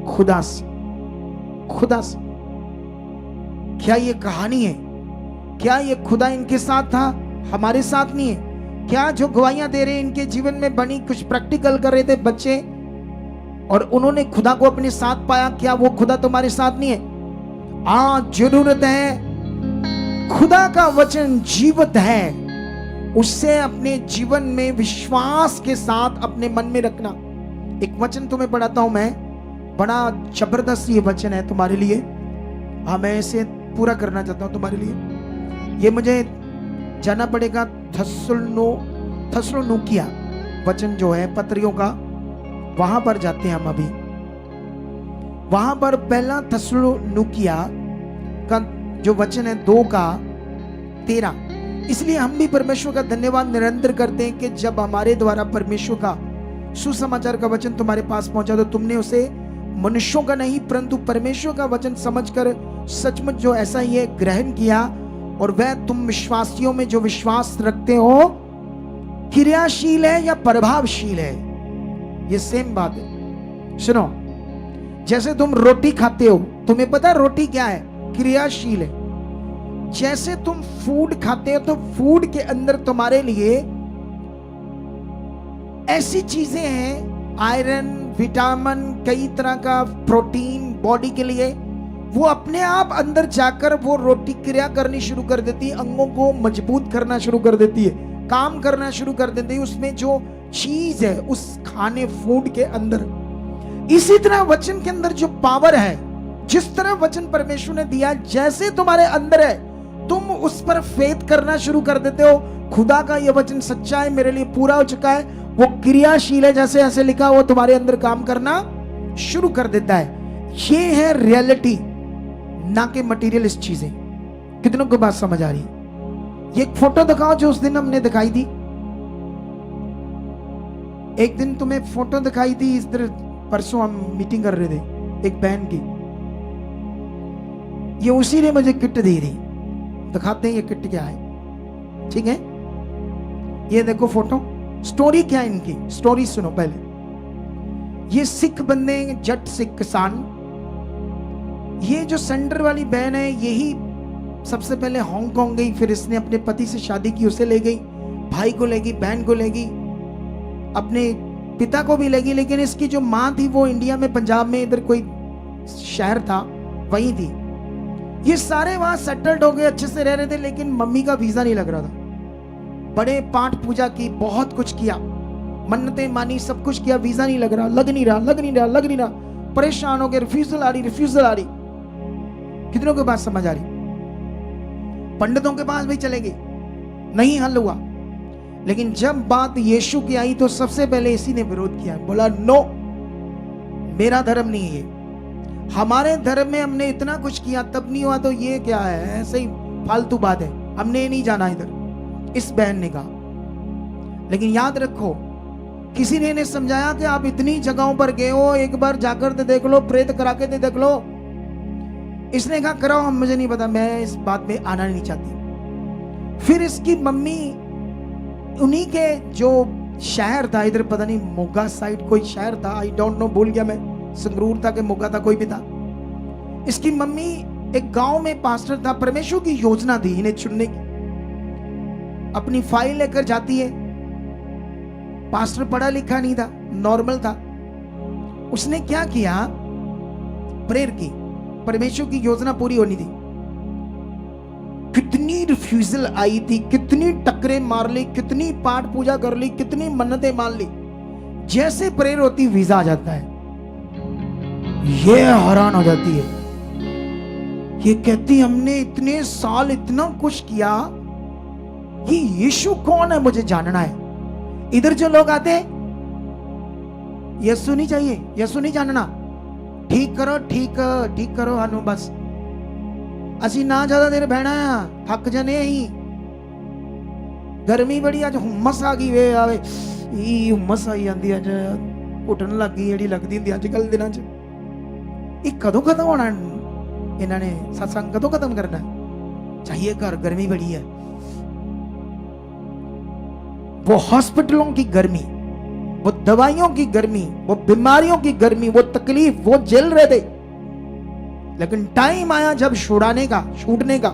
खुदा से। क्या ये कहानी है? क्या ये खुदा इनके साथ था, हमारे साथ नहीं है? क्या जो गवाहियां दे रहे इनके जीवन में बनी, कुछ प्रैक्टिकल कर रहे थे बच्चे और उन्होंने खुदा को अपने साथ पाया, क्या वो खुदा तुम्हारे साथ नहीं है? आज जरूरत है, खुदा का वचन जीवित है, उससे अपने जीवन में विश्वास के साथ अपने मन में रखना। एक वचन तुम्हें पढ़ाता हूं मैं, बड़ा जबरदस्त ये वचन है तुम्हारे लिए। हाँ, मैं इसे पूरा करना चाहता हूं तुम्हारे लिए। ये मुझे जाना पड़ेगा थस्सलुनीकिया वचन जो है पत्रियों का, वहां पर जाते हैं हम अभी। वहां पर पहला थस्सलुनीकिया का जो वचन है 2:13। इसलिए हम भी परमेश्वर का धन्यवाद निरंतर करते हैं कि जब हमारे द्वारा परमेश्वर का सुसमाचार का वचन तुम्हारे पास पहुंचा तो तुमने उसे मनुष्यों का नहीं परंतु परमेश्वर का वचन समझकर सचमुच जो ऐसा ही है ग्रहण किया, और वह तुम विश्वासियों में जो विश्वास रखते हो क्रियाशील है या प्रभावशील है। ये सेम बात है। सुनो, जैसे तुम रोटी खाते हो, तुम्हें पता है रोटी क्या है? क्रियाशील है। जैसे तुम फूड खाते हो तो फूड के अंदर तुम्हारे लिए ऐसी चीजें हैं, आयरन, विटामिन, कई तरह का प्रोटीन बॉडी के लिए, वो अपने आप अंदर जाकर वो रोटी क्रिया करनी शुरू कर देती है, अंगों को मजबूत करना शुरू कर देती है, काम करना शुरू कर देती है उसमें जो चीज है उस खाने फूड के अंदर। इसी तरह वचन के अंदर जो पावर है, जिस तरह वचन परमेश्वर ने दिया, जैसे तुम्हारे अंदर है तुम उस पर फेथ करना शुरू कर देते हो। खुदा का यह वचन सच्चा है, मेरे लिए पूरा हो चुका है, वो क्रियाशील है, जैसे ऐसे लिखा वो तुम्हारे अंदर काम करना शुरू कर देता है। ये है रियलिटी, ना कि मटीरियलिस्ट चीजें। कितनों को बात समझ आ रही? ये एक फोटो दिखाओ जो उस दिन हमने दिखाई थी। एक दिन तुम्हें फोटो दिखाई थी, इस तरह परसों हम मीटिंग कर रहे थे एक बहन की, ये उसी ने मुझे किट दी थी। दिखाते हैं ये किट क्या है, ठीक है? ये देखो फोटो। स्टोरी क्या है इनकी? स्टोरी सुनो पहले। ये सिख बंदे, जट सिख किसान। ये जो सेंटर वाली बहन है, यही सबसे पहले हांगकांग गई, फिर इसने अपने पति से शादी की, उसे ले गई, भाई को ले गई, बहन को ले गई, अपने पिता को भी ले गई। लेकिन इसकी जो माँ थी वो इंडिया में, पंजाब में, इधर कोई शहर था, वहीं थी। ये सारे वहां सेटल्ड हो गए, अच्छे से रह रहे थे, लेकिन मम्मी का वीजा नहीं लग रहा था। बड़े पाठ पूजा की, बहुत कुछ किया, मन्नतें मानी, सब कुछ किया, वीजा नहीं लग रहा, लग नहीं रहा। परेशान हो गए, रिफ्यूजल आ रही। कितनों के बात समझ आ रही? पंडितों के पास भी चले गए, नहीं हल हुआ। लेकिन जब बात यीशु की आई तो सबसे पहले इसी ने विरोध किया, बोला नो, मेरा धर्म नहीं है, हमारे धर्म में हमने इतना कुछ किया तब नहीं हुआ तो ये क्या है, ऐसे ही फालतू बात है, हमने नहीं जाना इधर। इस बहन ने कहा। लेकिन याद रखो, किसी ने इन्हें समझाया कि आप इतनी जगहों पर गए हो, एक बार जाकर तो देख लो, प्रेत करा के तो देख लो। इसने कहा कराओ, हम मुझे नहीं पता, मैं इस बात में आना नहीं चाहती। फिर इसकी मम्मी उन्हीं के जो शहर था इधर, पता नहीं मोगा साइड कोई शहर था, आई डोंट नो, भूल गया मैं, संगरूर था कि मोगा था, कोई भी था। इसकी मम्मी एक गांव में पास्टर था, परमेश्वर की योजना थी इन्हें चुनने की। अपनी फाइल लेकर जाती है, पास्टर पढ़ा लिखा नहीं था, नॉर्मल था। उसने क्या किया, प्रेयर की, परमेश्वर की योजना पूरी होनी थी। कितनी रिफ्यूजल आई थी, कितनी टकरे मार ली, कितनी पाठ पूजा कर ली, कितनी मन्नतें मान ली। जैसे प्रेयर होती वीजा आ जाता है। ये हैरान हो जाती है, ये कहती हमने इतने साल इतना कुछ किया, ये यीशु कौन है मुझे जानना है। इधर जो लोग आते हैं, यीशु नहीं चाहिए, यीशु नहीं जानना, ठीक करो ठीक करो हानू, बस असी ना ज्यादा देर बहना है, थक जने ही। गर्मी बड़ी, अज हुम्मस आ गई वे, आवे ई हुम्मस आई जाती अज, घुटन लग गई जेडी लगती हुंदी अजकल दिनां च। ये कदों खत्म होना, इन्होंने सत्संग कदों खत्म करना चाहिए, घर गर्मी बड़ी है। वो हॉस्पिटलों की गर्मी, वो दवाइयों की गर्मी, वो बीमारियों की गर्मी, वो तकलीफ, वो झेल रहे थे। लेकिन टाइम आया जब छुड़ाने का, छूटने का,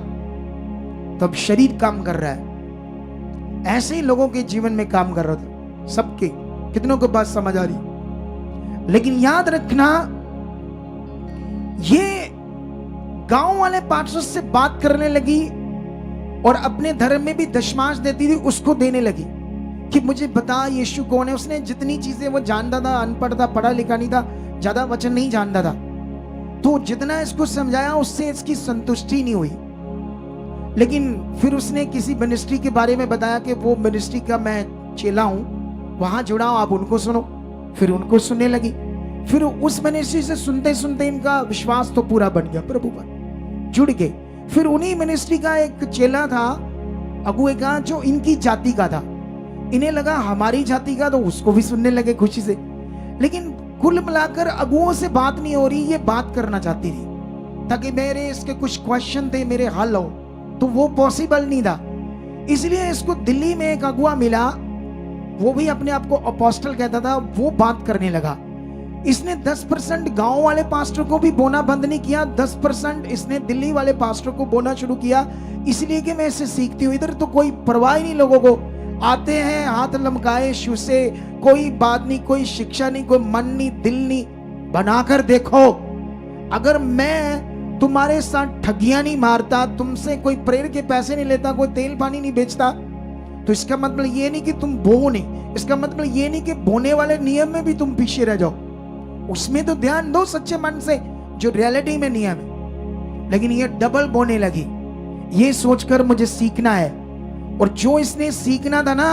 तब शरीर काम कर रहा है। ऐसे ही लोगों के जीवन में काम कर रहा था, सबके। कितनों को बात समझ आ रही? लेकिन याद रखना, ये गांव वाले पास्टर से बात करने लगी और अपने धर्म में भी दशमांश देती थी, उसको देने लगी कि मुझे बता यीशु कौन है। उसने जितनी चीजें वो जानता था, अनपढ़ था, पढ़ा लिखा नहीं था, ज्यादा वचन नहीं जानता था, तो जितना इसको समझाया उससे इसकी संतुष्टि नहीं हुई। लेकिन फिर उसने किसी मिनिस्ट्री के बारे में बताया कि वो मिनिस्ट्री का मैं चेला हूं, वहां जुड़ा हूं, आप उनको सुनो। फिर उनको सुनने लगी। फिर उस मिनिस्ट्री से सुनते सुनते इनका विश्वास तो पूरा बन गया प्रभु पर, जुड़ गए। फिर उन्हीं मिनिस्ट्री का एक चेला था, अगुए का, जो इनकी जाति का था। इन्हें लगा हमारी जाति का, तो उसको भी सुनने लगे खुशी से। लेकिन कुल मिलाकर अगुओं से बात नहीं हो रही, ये बात करना चाहती थी ताकि मेरे इसके कुछ क्वेश्चन थे, मेरे हल हो, तो वो पॉसिबल नहीं था। इसलिए इसको दिल्ली में एक अगुआ मिला, वो भी अपने आप को अपोस्टल कहता था, वो बात करने लगा। इसने 10% गांव वाले पास्टर को भी बोना बंद नहीं किया, 10% इसने दिल्ली वाले पास्टर को बोना शुरू किया, इसलिए कि मैं इससे सीखती हूँ। इधर तो कोई परवाह नहीं, लोगों को आते हैं हाथ लमकाए शू से, कोई बात नहीं, कोई शिक्षा नहीं, कोई मन नहीं, दिल नहीं। बनाकर देखो, अगर मैं तुम्हारे साथ ठगियां नहीं मारता, तुमसे कोई प्रेयर के पैसे नहीं लेता, कोई तेल पानी नहीं बेचता, तो इसका मतलब ये नहीं कि तुम बो नहीं, इसका मतलब ये नहीं कि बोने वाले नियम में भी तुम पीछे रह जाओ। उसमें तो ध्यान दो सच्चे मन से, जो रियलिटी में नियम है। लेकिन ये डबल बोने लगी, ये सोचकर मुझे सीखना है। और जो इसने सीखना था ना,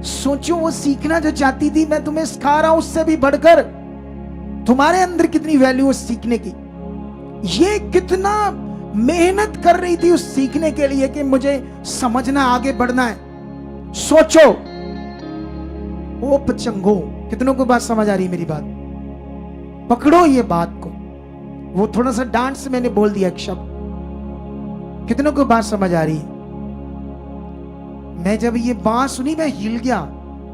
सोचो वो सीखना जो चाहती थी, मैं तुम्हें सिखा रहा हूं, उससे भी बढ़कर तुम्हारे अंदर कितनी वैल्यू है सीखने की। ये कितना मेहनत कर रही थी उस सीखने के लिए कि मुझे समझना, आगे बढ़ना है। सोचो ओ पचंगो, कितनों को बात समझ आ रही है मेरी बात? पकड़ो ये बात को। वो थोड़ा सा डांट से मैंने बोल दिया एक शब्द, कितनों को बात समझ आ रही है? मैं जब ये बात सुनी मैं हिल गया,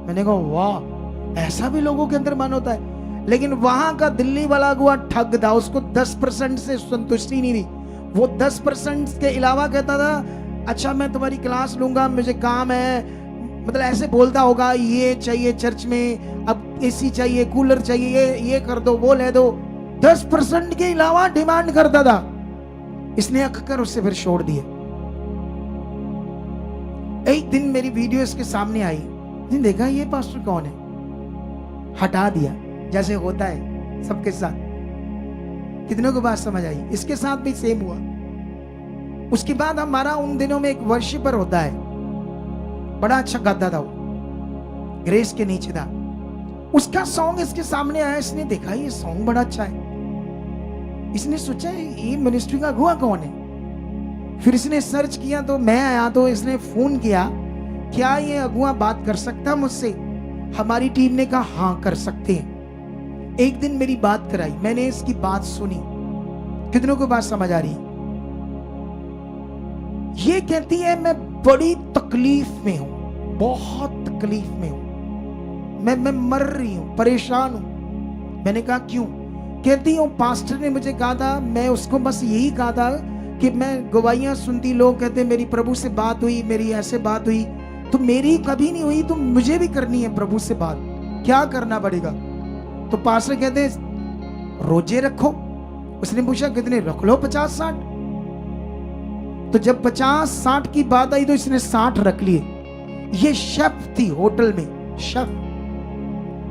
मैंने कहा वाह, ऐसा भी लोगों के अंदर मन होता है। लेकिन वहां का दिल्ली वाला अगुआ ठग था, उसको 10% से संतुष्टि नहीं थी। वो 10% के अलावा कहता था, अच्छा मैं तुम्हारी क्लास लूंगा, मुझे काम है, मतलब ऐसे बोलता होगा, ये चाहिए चर्च में, अब एसी चाहिए, कूलर चाहिए, ये कर दो, वो ले दो। 10% के अलावा डिमांड करता था। इसने अक्कर उससे फिर छोड़ दिया। एक दिन मेरी वीडियो इसके सामने आई, देखा ये पास्टर कौन है, हटा दिया, जैसे होता है सबके साथ। कितनों को बात समझ आई? इसके साथ भी सेम हुआ। उसके बाद हमारा उन दिनों में एक वर्शिपर होता है, बड़ा अच्छा गाता था वो, ग्रेस के नीचे था। उसका सॉन्ग इसके सामने आया, इसने देखा ये सॉन्ग बड़ा अच्छा है। इसने सोचा ये मिनिस्ट्री का अगुआ कौन है। फिर इसने सर्च किया तो मैं आया, तो इसने फोन किया, क्या ये अगुआ बात कर सकता मुझसे? हमारी टीम ने कहा हाँ कर सकते हैं। एक दिन मेरी बात कराई, मैंने इसकी बात सुनी। कितनों को बात समझ आ रही? ये कहती है मैं बड़ी तकलीफ में हूं, बहुत तकलीफ में हूं, मैं मर रही हूं, परेशान हूं। मैंने कहा क्यों? कहती हूँ पास्टर ने मुझे कहा था, मैं उसको बस यही कहा था कि मैं गवाहियां सुनती, लोग कहते मेरी प्रभु से बात हुई, मेरी ऐसे बात हुई, तो मेरी कभी नहीं हुई, तो मुझे भी करनी है प्रभु से बात, क्या करना पड़ेगा? तो पास्टर कहते रोजे रखो। उसने पूछा कितने? रख लो 50-60। तो जब 50-60 की बात आई तो इसने 60 रख लिए। ये शेफ थी होटल में, शेफ,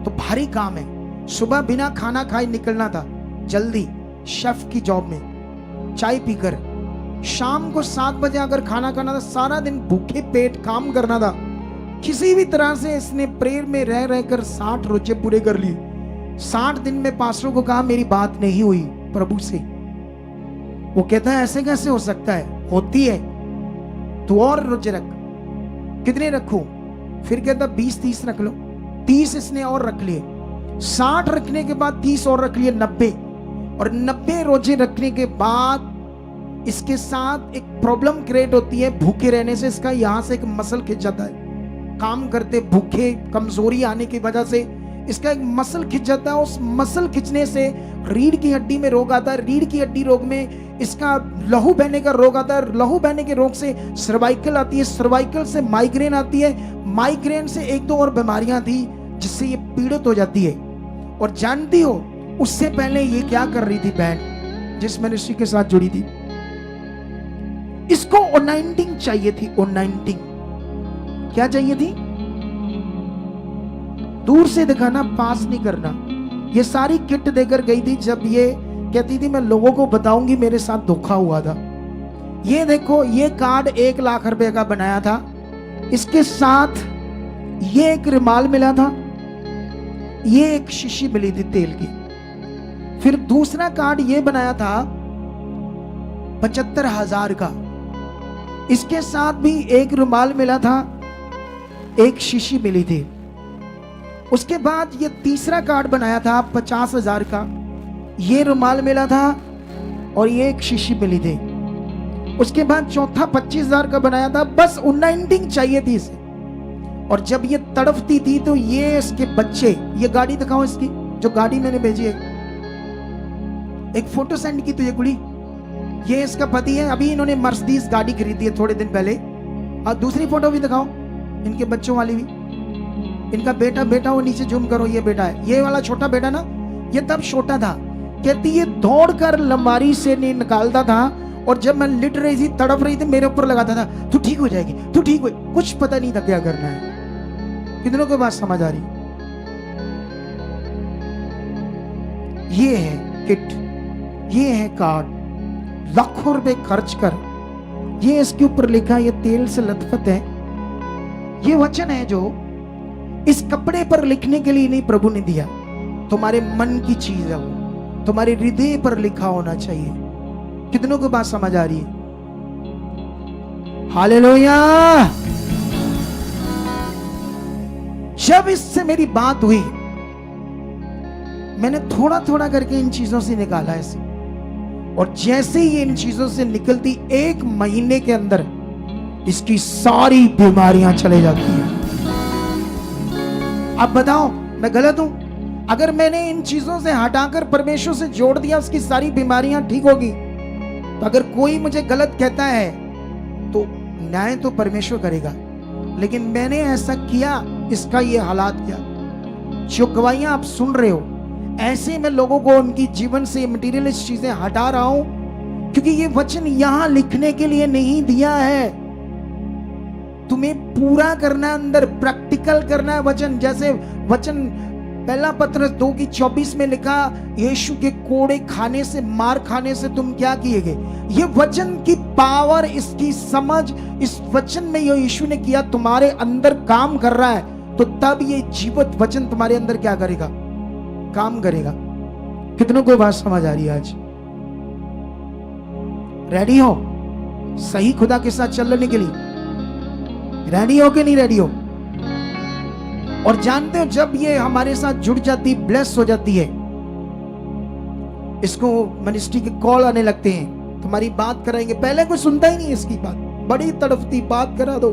तो भारी काम है, सुबह बिना खाना खाए निकलना था जल्दी, शेफ की जॉब में, चाय पीकर। शाम को 7 बजे अगर खाना खाना था, सारा दिन भूखे पेट काम करना था। किसी भी तरह से इसने प्रेयर में रह रहकर 60 रोजे पूरे कर लिए। 60 दिन में पास्टर को कहा मेरी बात नहीं हुई प्रभु से। वो कहता है ऐसे कैसे हो सकता है? होती है, तू और रोजे रख। कितने रखूं? फिर कहता 20-30 रख लो। 30 इसने और रख लिए। 60 रखने के बाद 30 और रख लिए, 90। और 90 रोजे रखने के बाद इसके साथ एक प्रॉब्लम क्रिएट होती है भूखे रहने से। इसका यहां से एक मसल खिंच जाता है, काम करते भूखे, कमजोरी आने की वजह से इसका एक मसल खिंच जाता है। उस मसल खिंचने से रीढ़ की हड्डी में रोग आता है, रीढ़ की हड्डी रोग में इसका लहू बहने का रोग आता है, लहू बहने के रोग से सर्वाइकल आती है, सर्वाइकल से माइग्रेन आती है, माइग्रेन से 1-2 और बीमारियां थी जिससे ये पीड़ित हो जाती है। और जानती हो उससे पहले ये क्या कर रही थी बहन जिस मिनिस्ट्री के साथ जुड़ी थी? इसको ओनाइंटिंग चाहिए थी। ओनाइंटिंग क्या चाहिए थी? दूर से दिखाना, पास नहीं करना। ये सारी किट देकर गई थी। जब ये कहती थी मैं लोगों को बताऊंगी मेरे साथ धोखा हुआ था। ये देखो, ये कार्ड 1 लाख रुपए का बनाया था, इसके साथ ये एक रुमाल मिला था, ये एक शीशी मिली थी तेल की। फिर दूसरा कार्ड ये बनाया था 75,000 का, इसके साथ भी एक रुमाल मिला था, एक शीशी मिली थी। उसके बाद ये तीसरा कार्ड बनाया था 50,000 का, ये रुमाल मिला था और ये एक शीशी मिली थी। उसके बाद चौथा 25,000 का बनाया था, बस ओनाइंटिंग चाहिए थी इसे। और जब ये तड़पती थी तो ये इसके बच्चे, ये गाड़ी दिखाओ इसकी, जो गाड़ी मैंने भेजी है, एक फोटो सेंड की तो ये कुड़ी, ये इसका पति है। अभी इन्होंने मर्सिडीज गाड़ी खरीदी है थोड़े दिन पहले। और दूसरी फोटो भी दिखाओ, इनके बच्चों वाली भी। इनका बेटा वो नीचे जूम करो, ये बेटा है, ये वाला छोटा बेटा ना, ये तब छोटा था। कहती ये दौड़कर अलमारी से नहीं निकालता था, और जब मैं लिट रही थी, तड़प रही थी, मेरे ऊपर लगाता था, तू ठीक हो जाएगी, तू ठीक हो। कुछ पता नहीं था क्या करना है। कितनों को बात समझ आ रही? ये है किट, ये है कार्ड, लाखों रुपए खर्च कर। ये इसके ऊपर लिखा, ये तेल से लथपथ है। ये वचन है जो इस कपड़े पर लिखने के लिए नहीं प्रभु ने दिया, तुम्हारे मन की चीज है वो, तुम्हारे हृदय पर लिखा होना चाहिए। कितनों को बात समझ आ रही है? हालेलुया। जब इससे मेरी बात हुई, मैंने थोड़ा थोड़ा करके इन चीजों से निकाला इसे, और जैसे ही इन चीजों से निकलती, 1 महीने के अंदर इसकी सारी बीमारियां चले जाती हैं। अब बताओ मैं गलत हूं? अगर मैंने इन चीजों से हटाकर परमेश्वर से जोड़ दिया, उसकी सारी बीमारियां ठीक होगी। तो अगर कोई मुझे गलत कहता है तो न्याय तो परमेश्वर करेगा, लेकिन मैंने ऐसा किया, इसका ये हालात किया। जो गवाहियां आप सुन रहे हो, ऐसे मैं लोगों को उनकी जीवन से मटीरियलिस्ट चीजें हटा रहा हूं, क्योंकि ये वचन यहां लिखने के लिए नहीं दिया है, तुम्हें पूरा करना है, अंदर प्रैक्टिकल करना है वचन। जैसे वचन 1 पत्रस 2:24 में लिखा, यीशु के कोड़े खाने से, मार खाने से तुम क्या किएगे? ये वचन की पावर, इसकी समझ, इस वचन में ये यीशु ने किया तुम्हारे अंदर काम कर रहा है, तो तब ये जीवित वचन तुम्हारे अंदर क्या करेगा? काम करेगा। कितनों को बात समझ आ रही है? आज रेडी हो सही खुदा के साथ चलने के लिए? रेडी हो कि नहीं रेडी हो? और जानते हो, जब ये हमारे साथ जुड़ जाती, ब्लेस हो जाती है, इसको मिनिस्ट्री के कॉल आने लगते हैं, तुम्हारी बात कराएंगे। पहले कोई सुनता ही नहीं इसकी बात, बड़ी तड़फती, बात करा दो।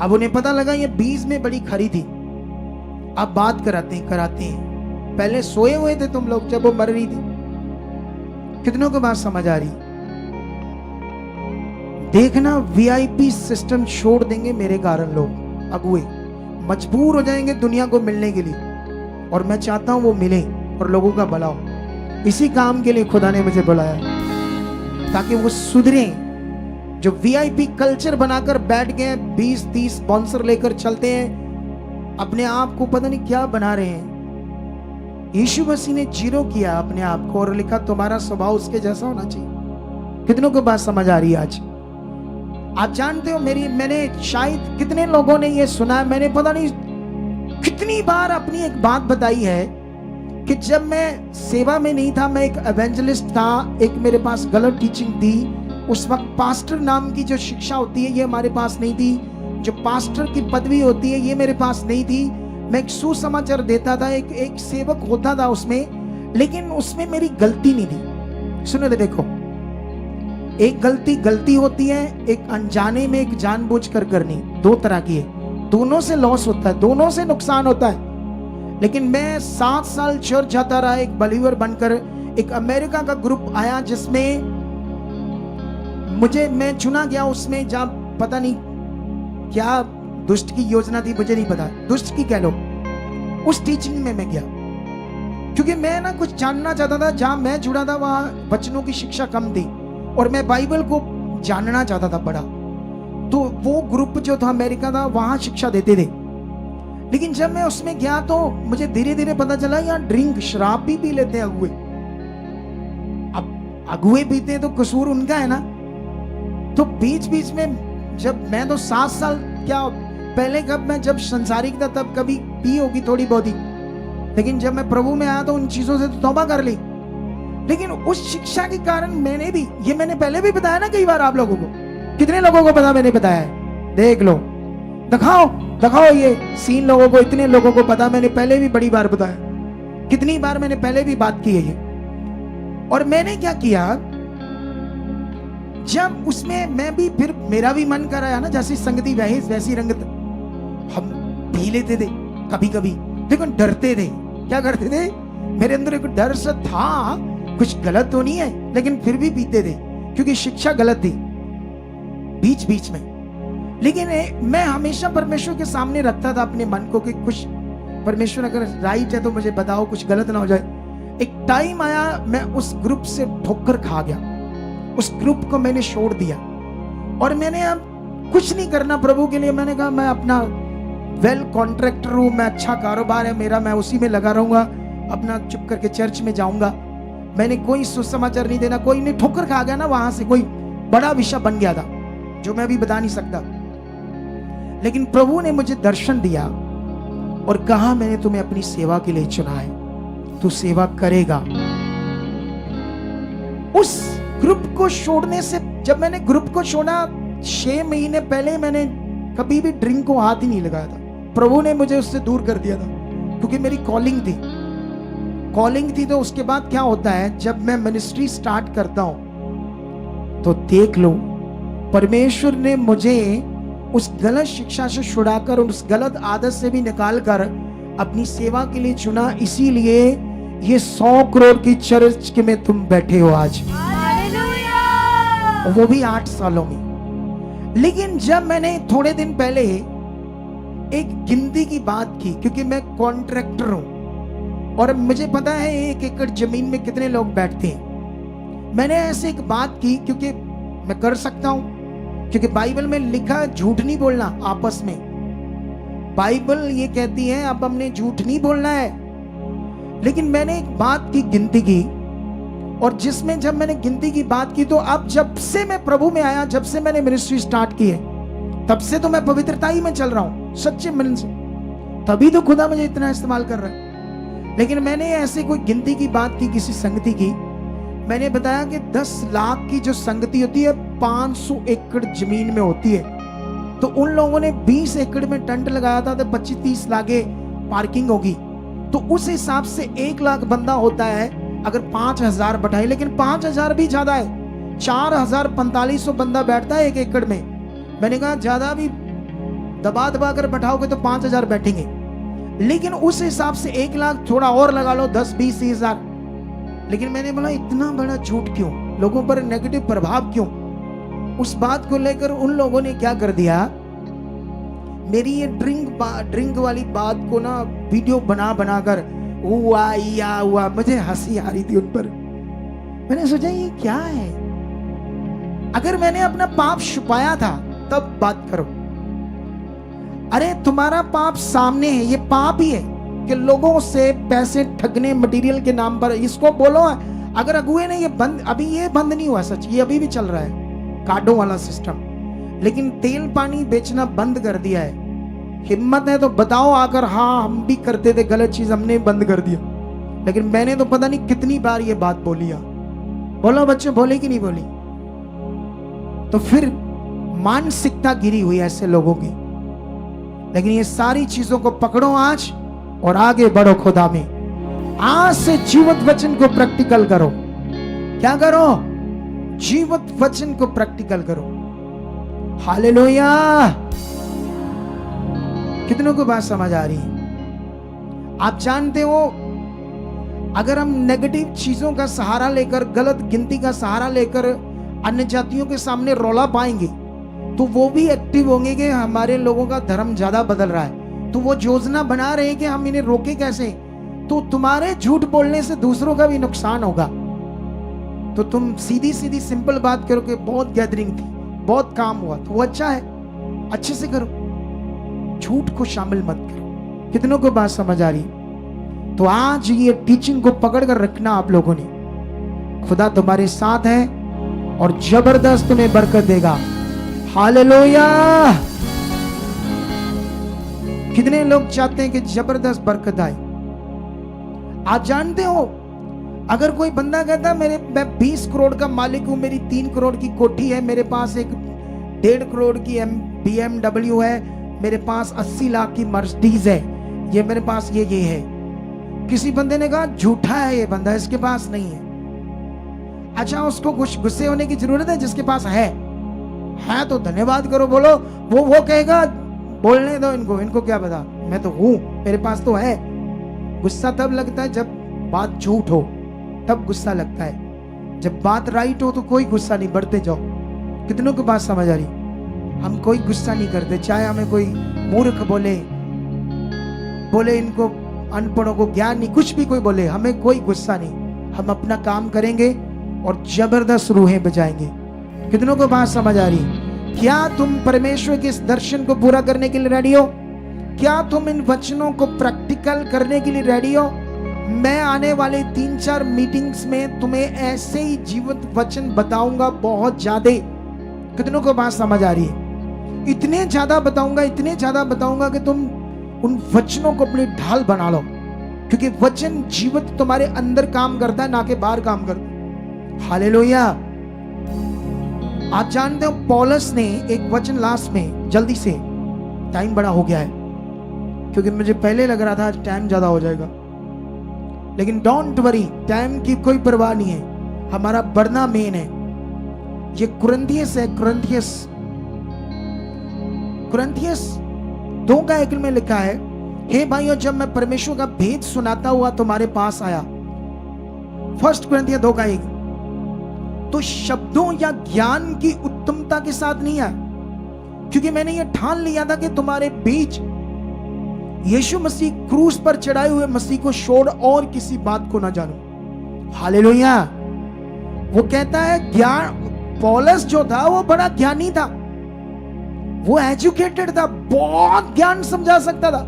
अब उन्हें पता लगा ये बीज में बड़ी खरी थी। अब बात कराते हैं, पहले सोए हुए थे तुम लोग जब वो मर रही थी। कितनों को बात समझ आ रही? देखना, वीआईपी सिस्टम छोड़ देंगे मेरे कारण लोग, अगुए मजबूर हो जाएंगे दुनिया को मिलने के लिए, और मैं चाहता हूं वो मिले और लोगों का भला हो। इसी काम के लिए खुदा ने मुझे बुलाया, ताकि वो सुधरे। जो वीआईपी कल्चर बनाकर बैठ गए, 20-30 स्पॉन्सर लेकर चलते हैं, अपने आप को पता नहीं क्या बना रहे हैं। यीशु मसीह ने जीरो किया अपने आप को और लिखा तुम्हारा स्वभाव उसके जैसा होना चाहिए। कितनों को बात समझ आ रही है आज? आप जानते हो मैंने शायद कितने लोगों ने ये सुना है, मैंने पता नहीं कितनी बार अपनी एक बात बताई है कि जब मैं सेवा में नहीं था, मैं एक एवेंजलिस्ट था, एक मेरे पास गलत टीचिंग थी। उस वक्त पास्टर नाम की जो शिक्षा होती है ये हमारे पास नहीं थी, जो पास्टर की पदवी होती है ये मेरे पास नहीं थी। मैं एक सुसमाचार देता था, एक सेवक होता था उसमें, लेकिन उसमें मेरी गलती नहीं थी। सुनो तो देखो, एक गलती होती है, एक अनजाने में, एक जानबूझकर करनी। दो तरह की है, दोनों से लॉस होता है, दोनों से नुकसान होता है। लेकिन मैं 7 साल चर्च जाता रहा एक बलीवर बनकर। एक अमेरिका का ग्रुप आया जिसमें मैं चुना गया, उसमें जहाँ पता नहीं क्या दुष्ट की योजना थी, मुझे नहीं पता, दुष्ट की कह लो, उस टीचिंग में मैं गया, क्योंकि मैं ना कुछ जानना चाहता था। जहां मैं जुड़ा था वहां वचनों की शिक्षा कम थी और मैं बाइबल को जानना चाहता था बड़ा। तो वो ग्रुप जो था अमेरिका का, वहां शिक्षा देते थे। लेकिन जब मैं उसमें गया तो मुझे धीरे धीरे पता चला यहाँ ड्रिंक, शराब भी पी लेते हैं अगुए। अब अगुए पीते हैं तो कसूर उनका है ना। तो बीच बीच में जब मैं तो 7 साल क्या पहले, कब मैं जब संसारिक था तब कभी पी होगी थोड़ी बहुत ही, लेकिन जब मैं प्रभु में आया तो उन चीजों से तो तौबा कर ली। लेकिन उस शिक्षा के कारण मैंने पहले भी बताया ना कई बार आप लोगों को। कितने लोगों को पता मैंने बताया है? देख लो, दिखाओ ये सीन लोगों को, इतने लोगों को पता, मैंने पहले भी बड़ी बार बताया, कितनी बार मैंने पहले भी बात की है ये। और मैंने क्या किया, जब उसमें मैं भी, फिर मेरा भी मन कर आया ना, जैसी संगति वैसी रंगत, हम पी लेते थे कभी कभी, लेकिन डरते थे। क्या करते थे? मेरे अंदर एक डर सा था, कुछ गलत तो नहीं है, लेकिन फिर भी पीते थे क्योंकि शिक्षा गलत थी बीच बीच में। लेकिन मैं हमेशा परमेश्वर के सामने रखता था अपने मन को कि कुछ परमेश्वर अगर राइट है तो मुझे बताओ, कुछ गलत ना हो जाए। एक टाइम आया, मैं उस ग्रुप से ठोकर खा गया, उस ग्रुप को मैंने छोड़ दिया और मैंने अब कुछ नहीं करना प्रभु के लिए। मैंने कहा मैं अपना वेल कॉन्ट्रैक्टर हूं, मैं अच्छा कारोबार है मेरा, मैं उसी में लगा रहूंगा, अपना चुप करके चर्च में जाऊंगा, मैंने कोई सुसमाचार नहीं देना। कोई नहीं, ठोकर खा गया ना वहां से, कोई बड़ा विषय बन गया था जो मैं अभी बता नहीं सकता। लेकिन प्रभु ने मुझे दर्शन दिया और कहा मैंने तुम्हें अपनी सेवा के लिए चुना है, तू सेवा करेगा। उस ग्रुप को छोड़ने से, जब मैंने ग्रुप को छोड़ा 6 महीने पहले, मैंने कभी भी ड्रिंक को हाथ ही नहीं लगाया था। प्रभु ने मुझे उससे दूर कर दिया था क्योंकि मेरी कॉलिंग थी। तो उसके बाद क्या होता है, जब मैं मिनिस्ट्री स्टार्ट करता हूं तो देख लो, परमेश्वर ने मुझे उस गलत शिक्षा से छुड़ाकर, उस गलत आदत से भी निकालकर अपनी सेवा के लिए चुना। इसीलिए ये 100 करोड़ की चर्च के में तुम बैठे हो आज, वो भी 8 सालों में। लेकिन जब मैंने थोड़े दिन पहले एक गिनती की बात की, क्योंकि मैं कॉन्ट्रैक्टर हूं और मुझे पता है 1 एकड़ जमीन में कितने लोग बैठते हैं, मैंने ऐसे एक बात की, क्योंकि मैं कर सकता हूं, क्योंकि बाइबल में लिखा झूठ नहीं बोलना आपस में। बाइबल ये कहती है अब हमने झूठ नहीं बोलना है। लेकिन मैंने एक बात की, गिनती की, और जिसमें जब मैंने गिनती की बात की तो अब जब से मैं प्रभु में आया, जब से मैंने मिनिस्ट्री स्टार्ट की है, तब से तो मैं पवित्रता ही में चल रहा हूं, सच्चे मन से। तभी तो खुदा मुझे इतना इस्तेमाल कर रहा है। लेकिन मैंने ऐसे कोई गिनती की बात की, किसी संगति की, मैंने बताया कि 10 लाख की जो संगति होती है 500 एकड़ जमीन में होती है। तो उन लोगों ने 20 एकड़ में टेंट लगाया था, तो 25-30 लाख पार्किंग होगी। तो उस हिसाब से 1 लाख बंदा होता है अगर 5000 बैठाए, लेकिन 5000 भी ज्यादा है, 4500 बंदा बैठता है 1 एकड़ में। मैंने कहा ज्यादा भी दबा दबा कर बैठाओगे तो 5,000 बैठेंगे, लेकिन उस हिसाब से 1 लाख थोड़ा और लगा लो, 10, 20, 30,000। लेकिन मैंने बोला इतना बड़ा झूठ क्यों, लोगों पर नेगेटिव प्रभाव क्यों? उस बात को लेकर उन लोगों ने क्या कर दिया, मेरी ये ड्रिंक वाली बात को ना वीडियो बना बना कर हुआ या हुआ, मुझे हंसी आ रही थी उन पर। मैंने सोचा ये क्या है? अगर मैंने अपना पाप छुपाया था तब बात करो। अरे तुम्हारा पाप सामने है, ये पाप ही है कि लोगों से पैसे ठगने मटेरियल के नाम पर। इसको बोलो अगर अगुए ने ये बंद, अभी ये बंद नहीं हुआ सच, ये अभी भी चल रहा है कार्डों वाला सिस्टम, लेकिन तेल पानी बेचना बंद कर दिया है। हिम्मत है तो बताओ आकर, हाँ हम भी करते थे गलत चीज, हमने बंद कर दिया। लेकिन मैंने तो पता नहीं कितनी बार ये बात बोली है। बोलो बच्चे, बोले कि नहीं बोली? तो फिर मानसिकता गिरी हुई है ऐसे लोगों की। लेकिन ये सारी चीजों को पकड़ो आज और आगे बढ़ो खुदा में। आज से जीवित वचन को प्रैक्टिकल करो। क्या करो? जीवित वचन को प्रैक्टिकल करो। हालेलुया! कितनों को बात समझ आ रही है? आप जानते हो, अगर हम नेगेटिव चीजों का सहारा लेकर, गलत गिनती का सहारा लेकर अन्य जातियों के सामने रौला पाएंगे तो वो भी एक्टिव होंगे कि हमारे लोगों का धर्म ज्यादा बदल रहा है, तो वो योजना बना रहे हैं कि हम इन्हें रोके कैसे। तो तुम्हारे झूठ बोलने से दूसरों का भी नुकसान होगा। तो तुम सीधी सीधी सिंपल बात करो कि बहुत गैदरिंग थी, बहुत काम हुआ, तो वो अच्छा है, अच्छे से करो, झूठ को शामिल मत करो। कितनों को बात समझ आ रही? तो आज ये टीचिंग को पकड़ कर रखना आप लोगों ने। खुदा तुम्हारे साथ है और जबरदस्त तुम्हें बरकत देगा। हालेलुया! कितने लोग चाहते हैं कि जबरदस्त बरकत आए? आप जानते हो, अगर कोई बंदा कहता मैं 20 करोड़ का मालिक हूं, मेरी 3 करोड़ की कोठी है, मेरे पास एक 1.5 करोड़ की BMW है, मेरे पास 80 लाख की मर्सिडीज है, ये मेरे पास ये है। किसी बंदे ने कहा झूठा है ये बंदा, इसके पास नहीं है। अच्छा, उसको कुछ गुस्से होने की जरूरत है? जिसके पास है तो धन्यवाद करो, बोलो। वो कहेगा बोलने दो इनको क्या पता, मैं तो हूं, मेरे पास तो है। गुस्सा तब लगता है जब बात झूठ हो, तब गुस्सा लगता है। जब बात राइट हो तो कोई गुस्सा नहीं, बढ़ते जाओ। कितनों को बात समझ आ रही? हम कोई गुस्सा नहीं करते, चाहे हमें कोई मूर्ख बोले इनको अनपढ़ों को ज्ञान नहीं, कुछ भी कोई बोले, हमें कोई गुस्सा नहीं। हम अपना काम करेंगे और जबरदस्त रूहें बजाएंगे। कितनों को बात समझ आ रही? क्या तुम परमेश्वर के इस दर्शन को पूरा करने के लिए रेडी हो? क्या तुम इन वचनों को प्रैक्टिकल करने के लिए रेडी हो? मैं आने वाले 3-4 मीटिंग्स में तुम्हें ऐसे ही जीवित वचन बताऊंगा, बहुत ज्यादा। कितनों को बात समझ आ रही है? इतने ज्यादा बताऊंगा कि तुम उन वचनों को अपनी ढाल बना लो, क्योंकि वचन जीवित तुम्हारे अंदर काम करता है, ना कि बाहर काम करता है। हालेलुया! आप जानते हो, पौलुस ने एक वचन लास्ट में, जल्दी से, टाइम बड़ा हो गया है, क्योंकि मुझे पहले लग रहा था टाइम ज्यादा हो जाएगा, लेकिन डोंट वरी, टाइम की कोई परवाह नहीं है, हमारा बढ़ना मेन है। ये कुरिन्थियस है, कुरिन्थियस 2:1 में लिखा है, हे भाइयों, जब मैं परमेश्वर का भेद सुनाता हुआ तुम्हारे पास आया, 1 कुरिन्थियस 2:1, तो शब्दों या ज्ञान की उत्तमता के साथ नहीं आया, क्योंकि मैंने ये ठान लिया था कि तुम्हारे बीच यीशु मसीह क्रूस पर चढ़ाए हुए मसीह को छोड़ और किसी बात को ना जानूं। हालेलुया! वो कहता है, ज्ञान, पौलुस जो था वो बड़ा ज्ञानी था, वो एजुकेटेड था, बहुत ज्ञान समझा सकता था,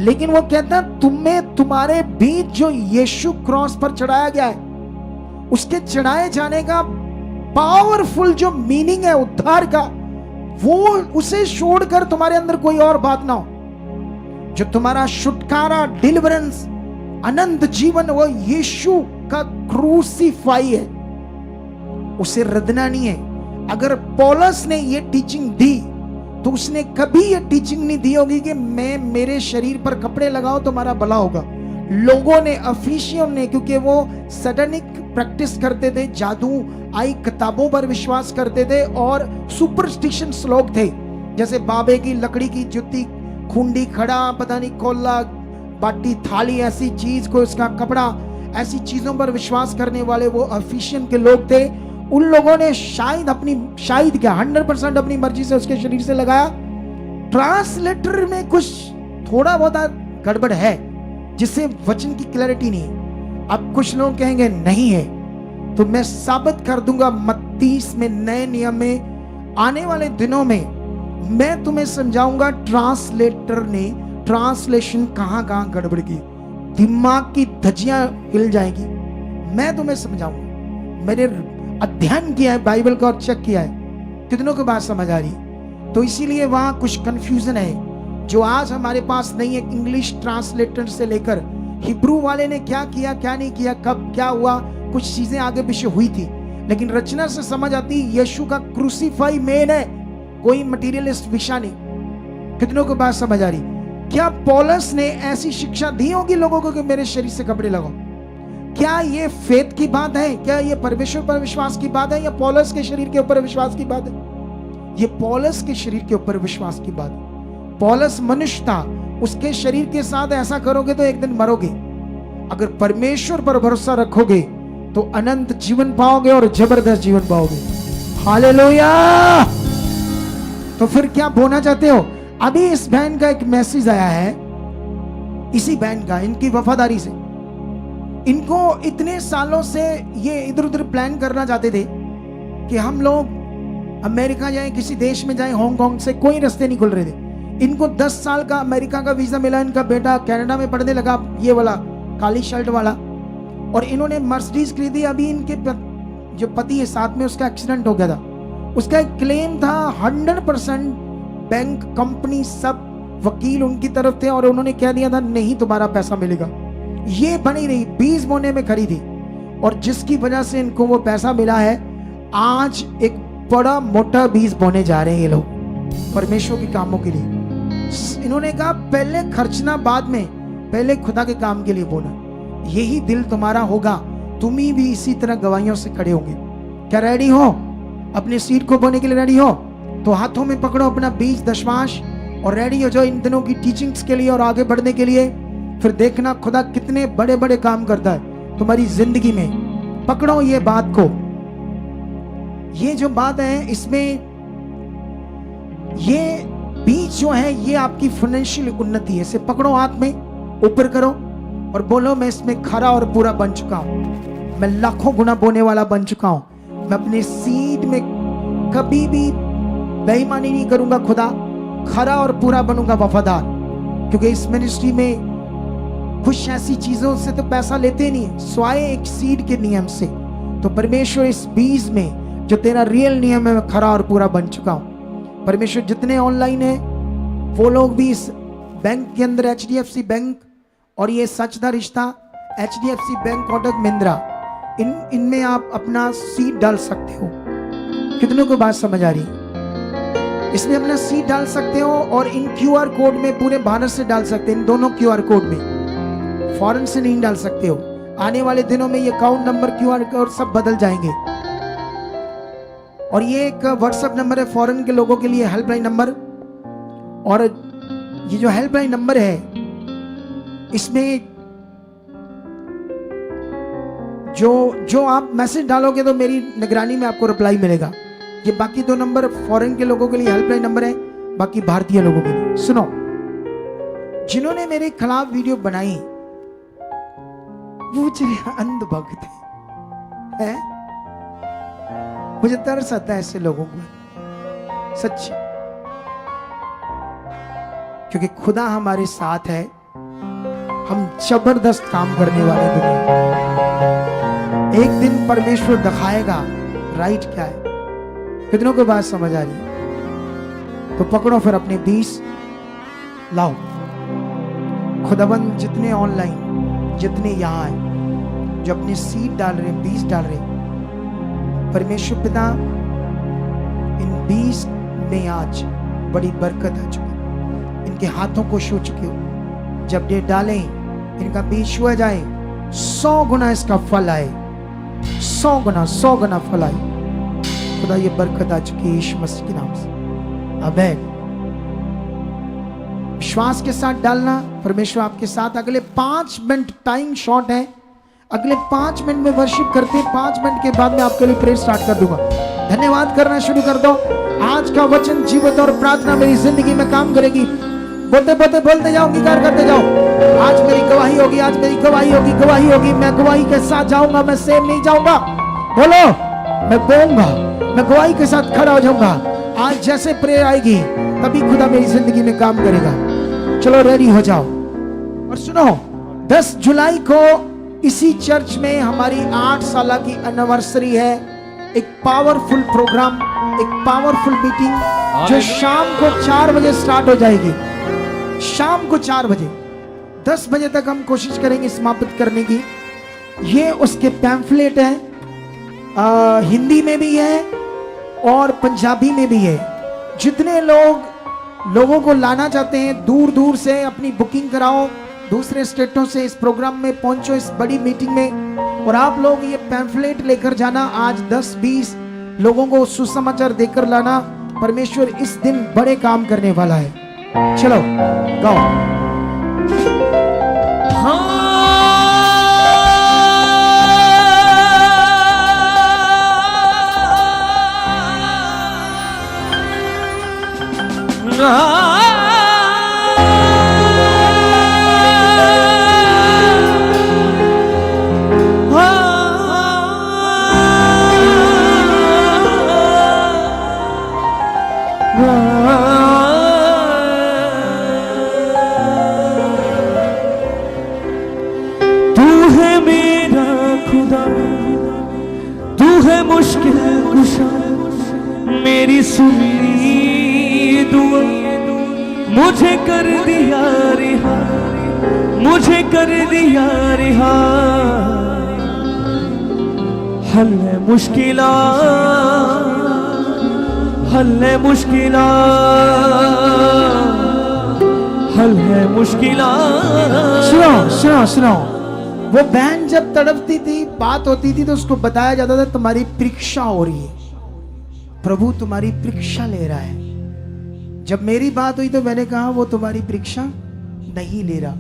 लेकिन वो कहता है तुम्हें, तुम्हारे बीच जो यीशु क्रॉस पर चढ़ाया गया है, उसके चढ़ाए जाने का पावरफुल जो मीनिंग है उद्धार का, वो उसे छोड़कर तुम्हारे अंदर कोई और बात ना हो। जो तुम्हारा छुटकारा, डिलीवरेंस, अनंत जीवन, वो यीशु का क्रूसीफाई है, उसे रदना नहीं है। अगर पौलुस ने ये टीचिंग दी तो उसने कभी ये टीचिंग नहीं दी होगी कि मैं, मेरे शरीर पर कपड़े लगाओ तुम्हारा भला होगा। लोगों ने, अफिशियों ने, क्योंकि वो सैटानिक प्रैक्टिस करते थे, जादू आई किताबों पर विश्वास करते थे और सुपरस्टिशंस लोग थे, जैसे बाबे की लकड़ी की जुत्ती, खुंडी, खड़ा, पता नहीं कोल्ला, बाटी, थाली, ऐसी चीज को, उसका कपड़ा, ऐसी चीजों पर विश्वास करने वाले वो एफिशिएंट के लोग थे। उन लोगों ने शायद क्या 100% अपनी मर्जी से उसके शरीर से लगाया। ट्रांसलेटर में कुछ थोड़ा बहुत गड़बड़ है, जिससे वचन की क्लैरिटी नहीं है। अब कुछ लोग कहेंगे नहीं है, तो मैं साबित कर दूंगा मत्ती में, नए नियम में, आने वाले दिनों में मैं तुम्हें समझाऊंगा ट्रांसलेटर ने ट्रांसलेशन कहां गड़बड़ की, दिमाग की धज्जियां हिल जाएगी। मैं तुम्हें समझाऊंगा, मैंने अध्ययन किया है बाइबल का और चेक किया है। कितनों को बात समझ आ रही? तो इसीलिए वहां कुछ कंफ्यूजन है जो आज हमारे पास नहीं है। इंग्लिश ट्रांसलेटर से लेकर हिब्रू वाले ने क्या किया, क्या नहीं किया, कब क्या हुआ, कुछ चीजें आगे पीछे हुई थी, लेकिन रचना से समझ आती यीशु का क्रूसीफाई मेन है, कोई मटेरियलिस्ट विषय नहीं। कितनों को बात समझ आ रही? क्या पौलुस ने ऐसी शिक्षा दी होगी लोगों को कि मेरे शरीर से कपड़े लगाओ? क्या ये फेथ की बात है? क्या ये परमेश्वर पर विश्वास की बात है, या पौलुस के शरीर के ऊपर विश्वास की बात है? ये पौलुस के शरीर के ऊपर विश्वास की बात है। पौलुस मनुष्य था, उसके शरीर के साथ ऐसा करोगे तो एक दिन मरोगे। अगर परमेश्वर पर भरोसा रखोगे तो अनंत जीवन पाओगे और जबरदस्त जीवन पाओगे। हालेलुया। तो फिर क्या बोलना चाहते हो? अभी इस बहन का एक मैसेज आया है, इसी बहन का, इनकी वफादारी से। इनको इतने सालों से ये इधर उधर प्लान करना चाहते थे कि हम लोग अमेरिका जाएं, किसी देश में जाएं, हांगकांग से कोई रास्ते नहीं खुल रहे थे। इनको 10 साल का अमेरिका का वीजा मिला, इनका बेटा कनाडा में पढ़ने लगा, ये वाला काली शर्ट वाला, और इन्होंने मर्सिडीज खरीदी। अभी इनके जो पति है साथ में, उसका एक्सीडेंट हो गया था। उसका एक क्लेम था 100%, बैंक, कंपनी, सब वकील उनकी तरफ थे, और उन्होंने कह दिया था नहीं तुम्हारा पैसा मिलेगा। ये बनी रही 20 बोने में खरीदी, और जिसकी वजह से इनको वो पैसा मिला है। आज एक बड़ा मोटा 20 बोने जा रहे हैं ये लोग परमेश्वर के कामों के लिए। इन्होंने कहा पहले खर्चना, बाद में, पहले खुदा के काम के लिए बोना। यही दिल तुम्हारा होगा, तुम ही भी इसी तरह गवाहियों से खड़े होंगे। क्या रेडी हो? अपने सीट को बोने के लिए रेडी हो? तो हाथों में पकड़ो अपना बीज, दशमांश, और रेडी हो जाओ इन दिनों की टीचिंग्स के लिए और आगे बढ़ने के लिए। फिर देखना खुदा कितने बड़े बड़े काम करता है तुम्हारी जिंदगी में। पकड़ो ये बात को। ये जो बात है, इसमें ये बीज जो है, ये आपकी फाइनेंशियल उन्नति है। इसे पकड़ो हाथ में, ऊपर करो और बोलो मैं इसमें खरा और पूरा बन चुका हूं, मैं लाखों गुना बोने वाला बन चुका हूं। मैं अपने सीड में कभी भी बेईमानी नहीं करूंगा, खुदा खरा और पूरा बनूंगा, वफादार। क्योंकि इस मिनिस्ट्री में कुछ ऐसी चीजों से तो पैसा लेते नहीं, स्वाय एक सीड के नियम से। तो परमेश्वर इस बीज में जो तेरा रियल नियम है, मैं खरा और पूरा बन चुका हूं। परमेश्वर जितने ऑनलाइन है वो लोग भी इस बैंक के अंदर, HDFC बैंक और ये सच दा रिश्ता, HDFC बैंक, कोटक महिंद्रा, इनमें आप अपना सीड डाल सकते हो। कितनों को बात समझ आ रही? इसमें अपना सीड डाल सकते हो, और इन QR कोड में पूरे भारत से डाल सकते हैं। इन दोनों QR कोड में, फॉरेन से नहीं डाल सकते हो। आने वाले दिनों में ये अकाउंट नंबर, QR कोड सब बदल जाएंगे। और ये एक व्हाट्सएप नंबर है फॉरेन के लोगों के लिए, हेल्पलाइन नंबर। और ये जो हेल्पलाइन नंबर है, इसमें जो आप मैसेज डालोगे तो मेरी निगरानी में आपको रिप्लाई मिलेगा। ये बाकी 2 नंबर फॉरेन के लोगों के लिए हेल्पलाइन नंबर है, बाकी भारतीय लोगों के लिए। सुनो, जिन्होंने मेरे खिलाफ वीडियो बनाई वो अंध भक्त है। मुझे तरस आता है ऐसे लोगों को, सच्ची। क्योंकि खुदा हमारे साथ है, हम जबरदस्त काम करने वाले दुनिया। एक दिन परमेश्वर दिखाएगा राइट क्या है। कितनों को बात समझ आ रही है? तो पकड़ो फिर अपने 20 लाओ। खुदाबंद जितने ऑनलाइन, जितने यहाँ है, जो अपने सीड डाल रहे, 20 डाल रहे, परमेश्वर पिता इन 20 में आज बड़ी बरकत आ चुकी, इनके हाथों को छू चुके हो। जब ये डालें, इनका बीज छुआ जाए, 100 गुना इसका फल आए, 100 गुना फल आए। खुदा ये बरकत आ चुकी है यीशु मसीह के नाम से। आमीन। विश्वास के साथ डालना, परमेश्वर आपके साथ। अगले 5 मिनट टाइम शॉर्ट है, अगले 5 मिनट में वर्शिप करते हैं, 5 मिनट के बाद मैं आपके लिए प्रेयर स्टार्ट कर दूंगा। धन्यवाद करना शुरू कर दो। आज का वचन जीवित और प्रार्थना मेरी जिंदगी में काम करेगी। बोलते बोलते बोलते जाओ, अंगीकार करते जाओ। आज मेरी गवाही होगी, आज मेरी गवाही होगी, गवाही होगी। मैं गवाही के साथ जाऊंगा, मैं सेम नहीं जाऊंगा। बोलो, मैं बोलूंगा, मैं गवाही के साथ खड़ा हो जाऊंगा। आज जैसे प्रेयर आएगी तभी खुदा मेरी जिंदगी में काम करेगा। चलो रेडी हो जाओ। और सुनो, 10 जुलाई को इसी चर्च में हमारी 8 साल की एनिवर्सरी है। एक पावरफुल प्रोग्राम, एक पावरफुल मीटिंग जो शाम को 4 बजे स्टार्ट हो जाएगी। शाम को 4 बजे, 10 बजे तक हम कोशिश करेंगे समाप्त करने की। ये उसके पैम्फलेट है, हिंदी में भी है और पंजाबी में भी है। जितने लोगों को लाना चाहते हैं, दूर दूर से अपनी बुकिंग कराओ, दूसरे स्टेटों से इस प्रोग्राम में पहुंचो, इस बड़ी मीटिंग में। और आप लोग ये पैम्फलेट लेकर जाना। आज 10-20 लोगों को सुसमाचार देकर लाना। परमेश्वर इस दिन बड़े काम करने वाला है। चलो गाओ। मुश्किल कुशा मेरी सुनी दुआ, मुझे कर दिया रिहा, मुझे कर दिया रिहा। हल है मुश्किला, हल है मुश्किला, हल है मुश्किला। सुनो सुनो सुनो, वो बहन जब तड़पती थी, बात होती थी तो उसको बताया जाता था तुम्हारी परीक्षा हो रही है, प्रभु तुम्हारी परीक्षा ले रहा है। जब मेरी बात हुई तो मैंने कहा वो तुम्हारी परीक्षा नहीं ले रहा,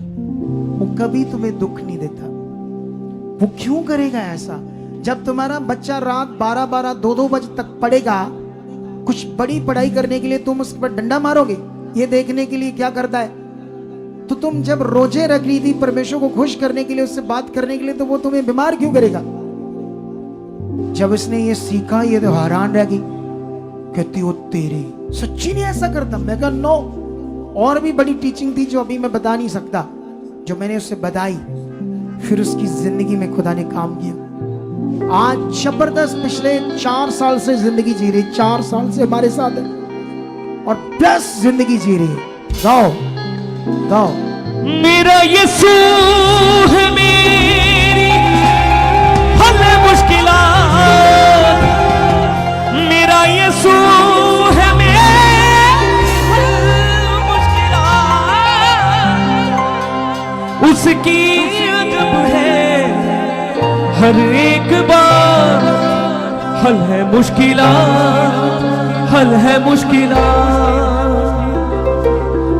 वो कभी तुम्हें दुख नहीं देता। वो क्यों करेगा ऐसा? जब तुम्हारा बच्चा रात 12-12, 2-2 बजे तक पढ़ेगा, कुछ बड़ी पढ़ाई करने के लिए तुम उस पर डंडा मारोगे ये देखने के लिए क्या करता है? तो तुम जब रोजे रख रही थी परमेश्वर को खुश करने के लिए, उससे बात करने के लिए, तो वो तुम्हें बीमार क्यों करेगा? जब इसने ये सीखा, ये तो हैरान रह गई, कहती हो तेरी सच्ची नहीं ऐसा करता। मैं कहा नो, और भी बड़ी टीचिंग थी जो अभी मैं बता नहीं सकता, जो मैंने उससे बताई। फिर उसकी जिंदगी में खुदा ने काम किया। आज जबरदस्त पिछले 4 साल से जिंदगी जी रही, 4 साल से हमारे साथ है और प्लस जिंदगी जी रही है। गाओ गाओ। मेरा यीशु है मेरी हल मुश्किलात, मेरा यीशु है मेरी हल मुश्किलात। उसकी अजब है हर एक बार, हल है मुश्किलात, हल है मुश्किलात।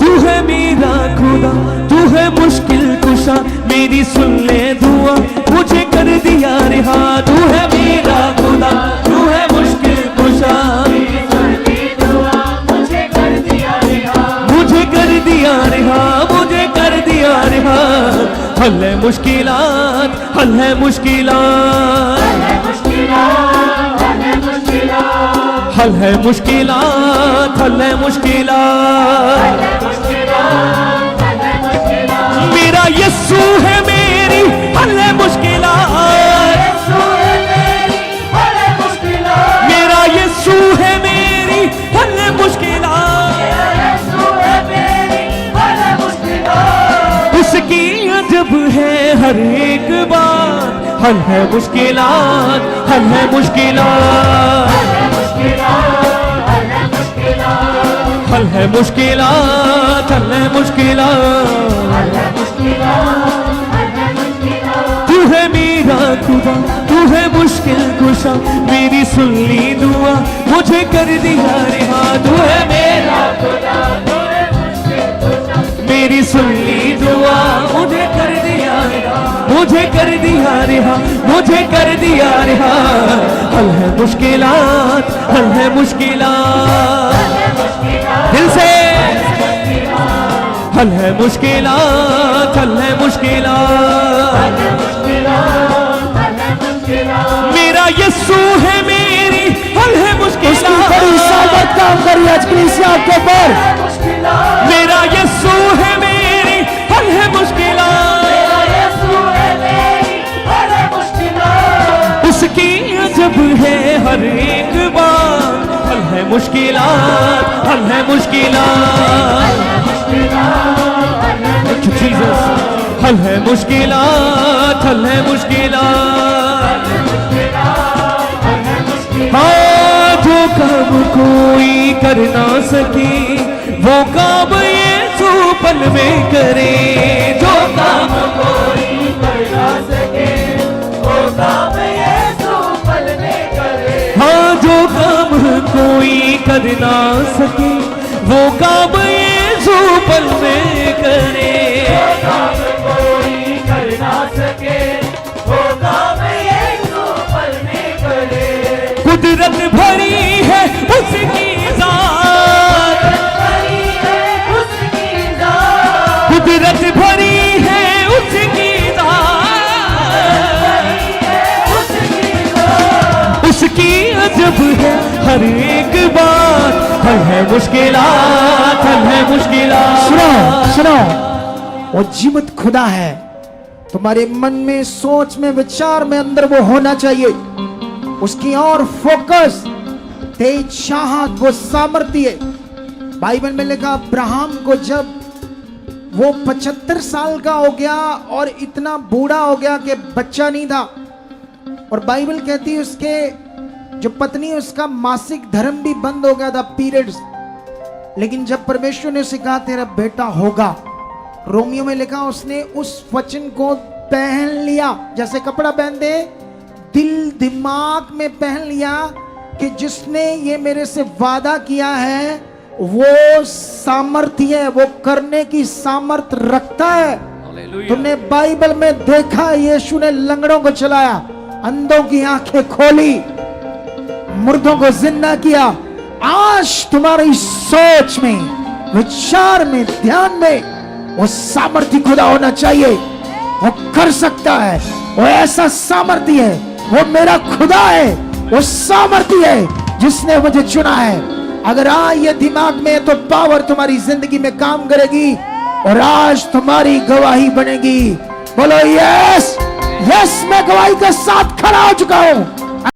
तू है मेरा खुदा, तू है मुश्किल कुशा, मेरी सुन ले दुआ, मुझे कर दिया रिहा। तू है मेरा खुदा, तू है मुश्किल कुशा, मेरी सुन ले दुआ, मुझे कर दिया रिहा, मुझे कर दिया रिहा, मुझे कर दिया रिहा। हल है मुश्किलात, हल है मुश्किलात, हल है मुश्किलात, हल है मुश्किलात, हल है मुश्किलात, हल है मुश्किलात। मेरा यीशु है मेरी हल है मुश्किलात, मेरा यीशु है मेरी हल है मुश्किलात। उसकी अजब है हर एक बात, हल है मुश्किलात, हल है मुश्किलात, हल है मुश्किलात, हल है मुश्किलात। तू है मेरा खुदा, तू है मुश्किल कुशा, मेरी सुन ली दुआ, मुझे कर दिया रिहा। तू है मेरा खुदा, तू है मुश्किल कुशा, मेरी सुन ली दुआ, मुझे कर दिया रिहा, मुझे कर दिया रिहा, मुझे कर दिया रिहा। हल है मुश्किलात, हल है मुश्किलात, दिल से हल है मुश्किलात, हल है मुश्किलात। मेरा यीशु है मेरी हल है मुश्किलात, बड़ी सामर्थ काम करी आज कलीसिया आपके ऊपर। मेरा यीशु है मेरी हल है मुश्किलात, उसकी अजब है हर एक बात। हल है मुश्किलात, हल है मुश्किलात, जीसस। हल है मुश्किलात, हल है मुश्किलात। हाँ, जो काम कोई कर ना सके वो काम यीशु पल में करे। जो काम कोई कर ना सके वो काम यीशु पल में करे। हाँ, जो काम कोई कर ना सके वो काम यीशु पल में करे। जो काम कोई कर ना सके वो काम यीशु पल में करे। कुदरत भरी है उसकी ज़ात, कुदरत भरी है उसकी ज़ात, उसकी अजब है हर एक बात। हल है मुश्किलात, हल है मुश्किलात। सुनो सुनो, वो जीवित खुदा है। तुम्हारे मन में, सोच में, विचार में अंदर वो होना चाहिए। उसकी और फोकस, तेज चाहत, वो सामर्थ्य। बाइबल में लिखा अब्राहम को जब वो 75 साल का हो गया और इतना बूढ़ा हो गया कि बच्चा नहीं था, और बाइबल कहती है उसके जो पत्नी, उसका मासिक धर्म भी बंद हो गया था, पीरियड्स। लेकिन जब परमेश्वर ने उसे कहा तेरा बेटा होगा, रोमियो में लिखा उसने उस वचन को पहन लिया, जैसे कपड़ा पहन दे, दिल दिमाग में पहन लिया कि जिसने ये मेरे से वादा किया है वो सामर्थ्य है, वो करने की सामर्थ रखता है। तुमने बाइबल में देखा यीशु ने लंगड़ों को चलाया, अंधों की आंखें खोली, मुर्दों को जिंदा किया। आज तुम्हारी सोच में, विचार में, ध्यान में वो सामर्थ्य खुदा होना चाहिए। वो कर सकता है, वो ऐसा सामर्थ्य है, वो मेरा खुदा है, वो सामर्थ्य है जिसने मुझे चुना है। अगर आज ये दिमाग में तो पावर तुम्हारी जिंदगी में काम करेगी और आज तुम्हारी गवाही बनेगी। बोलो यस, यस, मैं गवाही के साथ खड़ा हो चुका हूं।